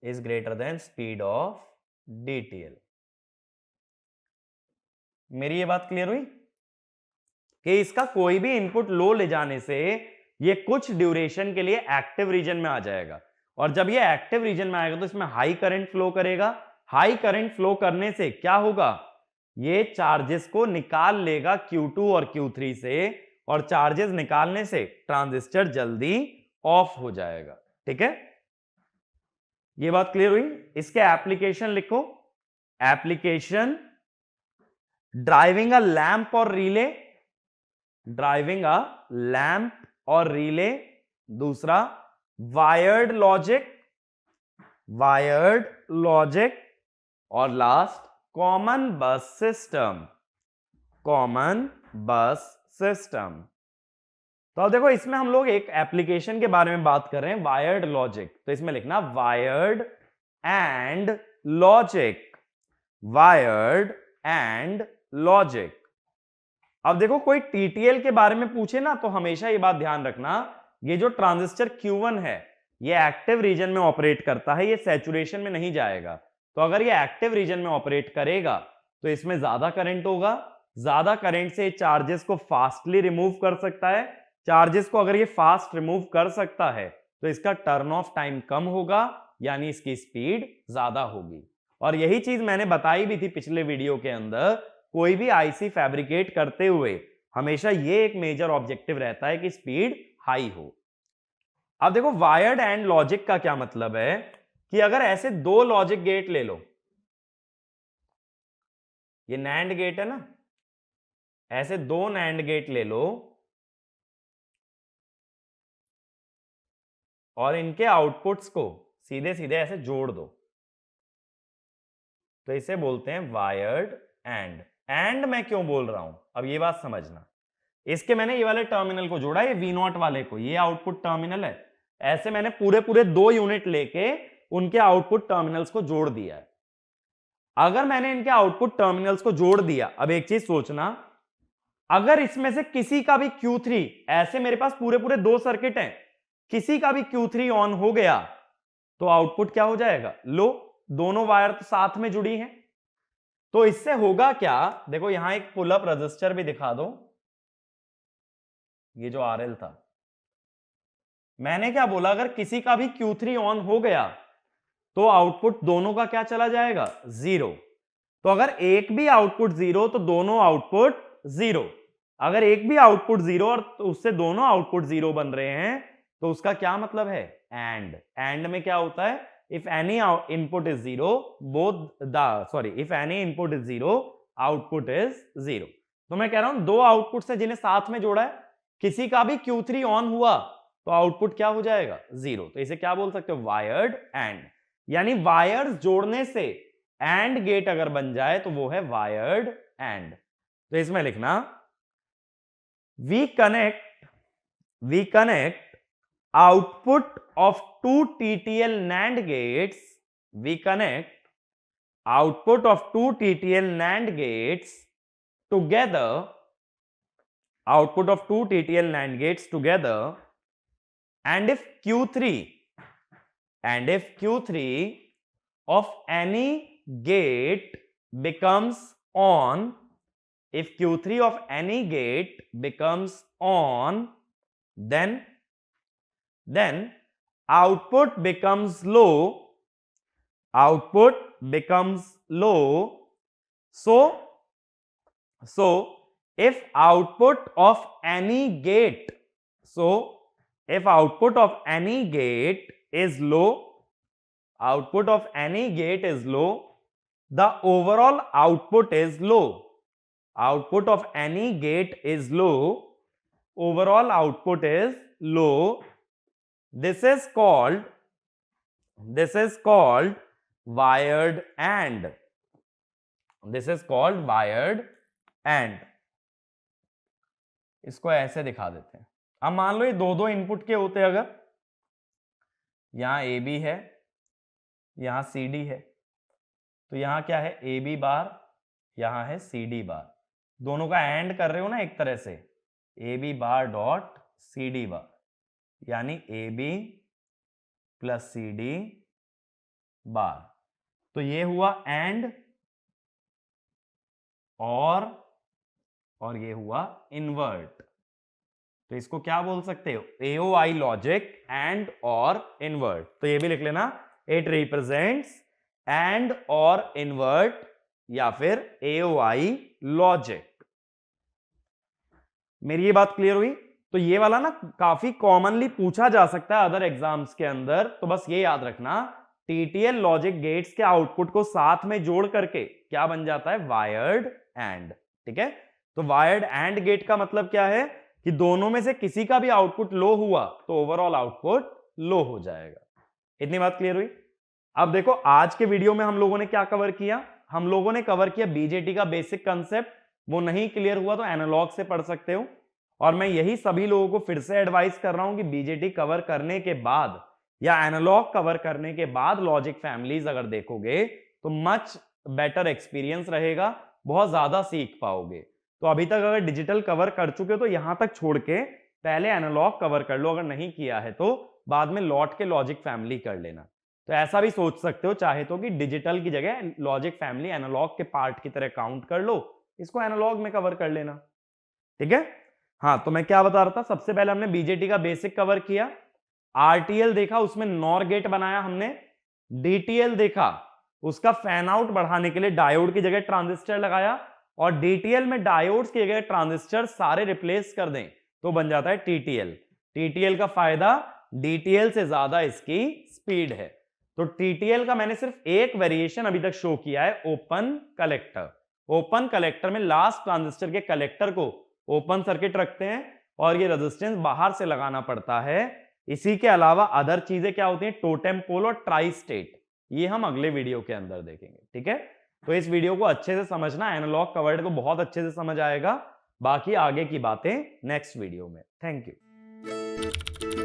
is greater than speed of DTL। मेरी ये बात clear हुई कि इसका कोई भी इनपुट लो ले जाने से ये कुछ ड्यूरेशन के लिए एक्टिव रीजन में आ जाएगा, और जब ये एक्टिव रीजन में आएगा तो इसमें हाई करंट फ्लो करेगा। हाई करंट फ्लो करने से क्या होगा, ये चार्जेस को निकाल लेगा Q2 और Q3 से, और चार्जेस निकालने से ट्रांजिस्टर जल्दी ऑफ हो जाएगा। ठीक है, ये बात क्लियर हुई। इसके एप्लीकेशन लिखो, एप्लीकेशन ड्राइविंग अ लैंप और रिले, दूसरा वायर्ड लॉजिक, और लास्ट कॉमन बस सिस्टम, कॉमन बस सिस्टम। तो अब देखो इसमें हम लोग एक एप्लीकेशन के बारे में बात कर रहे हैं, वायर्ड लॉजिक। तो इसमें लिखना wired and logic, wired and logic. अब देखो कोई टीटीएल के बारे में पूछे ना तो हमेशा ये बात ध्यान रखना, ये जो ट्रांजिस्टर Q1 है ये एक्टिव रीजन में ऑपरेट करता है, ये सैचुरेशन में नहीं जाएगा। तो अगर ये एक्टिव रीजन में ऑपरेट करेगा तो इसमें ज्यादा करंट होगा, ज्यादा करंट से चार्जेस को फास्टली रिमूव कर सकता है। चार्जेस को अगर ये फास्ट रिमूव कर सकता है तो इसका टर्न ऑफ टाइम कम होगा, यानी इसकी स्पीड ज्यादा होगी। और यही चीज मैंने बताई भी थी पिछले वीडियो के अंदर, कोई भी आईसी फैब्रिकेट करते हुए हमेशा ये एक मेजर ऑब्जेक्टिव रहता है कि स्पीड हाई हो। अब देखो वायर्ड एंड लॉजिक का क्या मतलब है कि अगर ऐसे दो लॉजिक गेट ले लो, ये नैंड गेट है ना, ऐसे दो नैंड गेट ले लो और इनके आउटपुट्स को सीधे सीधे ऐसे जोड़ दो, तो इसे बोलते हैं वायर्ड एंड। एंड मैं क्यों बोल रहा हूं अब ये बात समझना, इसके मैंने ये वाले टर्मिनल को जोड़ा, ये V0 वाले को, ये आउटपुट टर्मिनल है, ऐसे मैंने पूरे पूरे दो यूनिट लेके उनके आउटपुट टर्मिनल्स को जोड़ दिया है। अगर मैंने इनके आउटपुट टर्मिनल्स को जोड़ दिया, अब एक चीज सोचना, अगर इसमें से किसी का भी Q3, ऐसे मेरे पास पूरे पूरे दो सर्किट हैं, किसी का भी Q3 ऑन हो गया तो आउटपुट क्या हो जाएगा, लो। दोनों वायर तो साथ में जुड़ी हैं, तो इससे होगा क्या, देखो यहां एक पुल अप रजिस्टर भी दिखा दो, ये जो RL था, मैंने क्या बोला, अगर किसी का भी Q3 ऑन हो गया तो आउटपुट दोनों का क्या चला जाएगा, जीरो। तो अगर एक भी आउटपुट जीरो तो दोनों आउटपुट जीरो, अगर एक भी आउटपुट जीरो और उससे दोनों आउटपुट जीरो बन रहे हैं तो उसका क्या मतलब है, एंड। एंड में क्या होता है, if any input is zero if any input is zero output is zero. तो मैं कह रहा हूं दो आउटपुट से जिन्हें साथ में जोड़ा है, किसी का भी Q3 ऑन हुआ तो आउटपुट क्या हो जाएगा, जीरो। तो इसे क्या बोल सकते हो, वायर्ड एंड। यानी वायर्स जोड़ने से एंड गेट अगर बन जाए तो वो है वायर्ड एंड। तो इसमें लिखना we connect output of two TTL NAND gates, we connect output of two TTL NAND gates together, output of two TTL NAND gates together, and if Q3 of any gate becomes on, if Q3 of any gate becomes on, then output becomes low, so if output of any gate is low, the overall output is low, overall output is low. This is called wired AND. इसको ऐसे दिखा देते हैं। अब मान लो ये दो दो इनपुट के होते, अगर यहां AB है, यहां CD है, तो यहां क्या है, AB बार, यहां है CD बार, दोनों का एंड कर रहे हो ना एक तरह से, AB बार डॉट CD बार, यानी AB प्लस CD बार। तो ये हुआ एंड और ये हुआ इन्वर्ट। तो इसको क्या बोल सकते हो, AOI लॉजिक एंड और इन्वर्ट। तो ये भी लिख लेना, इट रिप्रेजेंट्स एंड और इन्वर्ट या फिर AOI लॉजिक। मेरी ये बात क्लियर हुई? तो ये वाला ना काफी कॉमनली पूछा जा सकता है अदर एग्जाम्स के अंदर, तो बस ये याद रखना, TTL लॉजिक गेट्स के आउटपुट को साथ में जोड़ करके क्या बन जाता है, वायर्ड एंड। ठीक है, तो वायर्ड एंड गेट का मतलब क्या है कि दोनों में से किसी का भी आउटपुट लो हुआ तो ओवरऑल आउटपुट लो हो जाएगा। इतनी बात क्लियर हुई? अब देखो आज के वीडियो में हम लोगों ने क्या कवर किया, हम लोगों ने कवर किया बीजेटी का बेसिक कंसेप्ट, वो नहीं क्लियर हुआ तो एनालॉग से पढ़ सकते हो। और मैं यही सभी लोगों को फिर से एडवाइस कर रहा हूं कि बीजेटी कवर करने के बाद या एनालॉग कवर करने के बाद लॉजिक फैमिलीज अगर देखोगे तो मच बेटर एक्सपीरियंस रहेगा, बहुत ज्यादा सीख पाओगे। तो अभी तक अगर डिजिटल कवर कर चुके हो तो यहां तक छोड़ के पहले एनालॉग कवर कर लो, अगर नहीं किया है तो बाद में लौट के लॉजिक फैमिली कर लेना। तो ऐसा भी सोच सकते हो चाहे तो कि डिजिटल की जगह लॉजिक फैमिली एनालॉग के पार्ट की तरह काउंट कर लो, इसको एनालॉग में कवर कर लेना। ठीक है। हाँ, तो मैं क्या बता रहा था, सबसे पहले हमने बीजेटी का बेसिक कवर किया, आरटीएल देखा, उसमें नॉर गेट बनाया हमने, डीटीएल देखा, उसका फैन आउट बढ़ाने के लिए डायोड की जगह ट्रांजिस्टर लगाया, और डीटीएल में डायोड्स की जगह ट्रांजिस्टर सारे रिप्लेस कर दें तो बन जाता है टीटीएल। टीटीएल का फायदा डीटीएल से ज्यादा इसकी स्पीड है। तो टीटीएल का मैंने सिर्फ एक वेरिएशन अभी तक शो किया है, ओपन कलेक्टर। ओपन कलेक्टर में लास्ट ट्रांजिस्टर के कलेक्टर को ओपन सर्किट रखते हैं और ये रेजिस्टेंस बाहर से लगाना पड़ता है। इसी के अलावा अदर चीजें क्या होती हैं, टोटेम पोल और ट्राई स्टेट, ये हम अगले वीडियो के अंदर देखेंगे। ठीक है, तो इस वीडियो को अच्छे से समझना, एनालॉग कवर्ड को बहुत अच्छे से समझ आएगा, बाकी आगे की बातें नेक्स्ट वीडियो में। Thank you.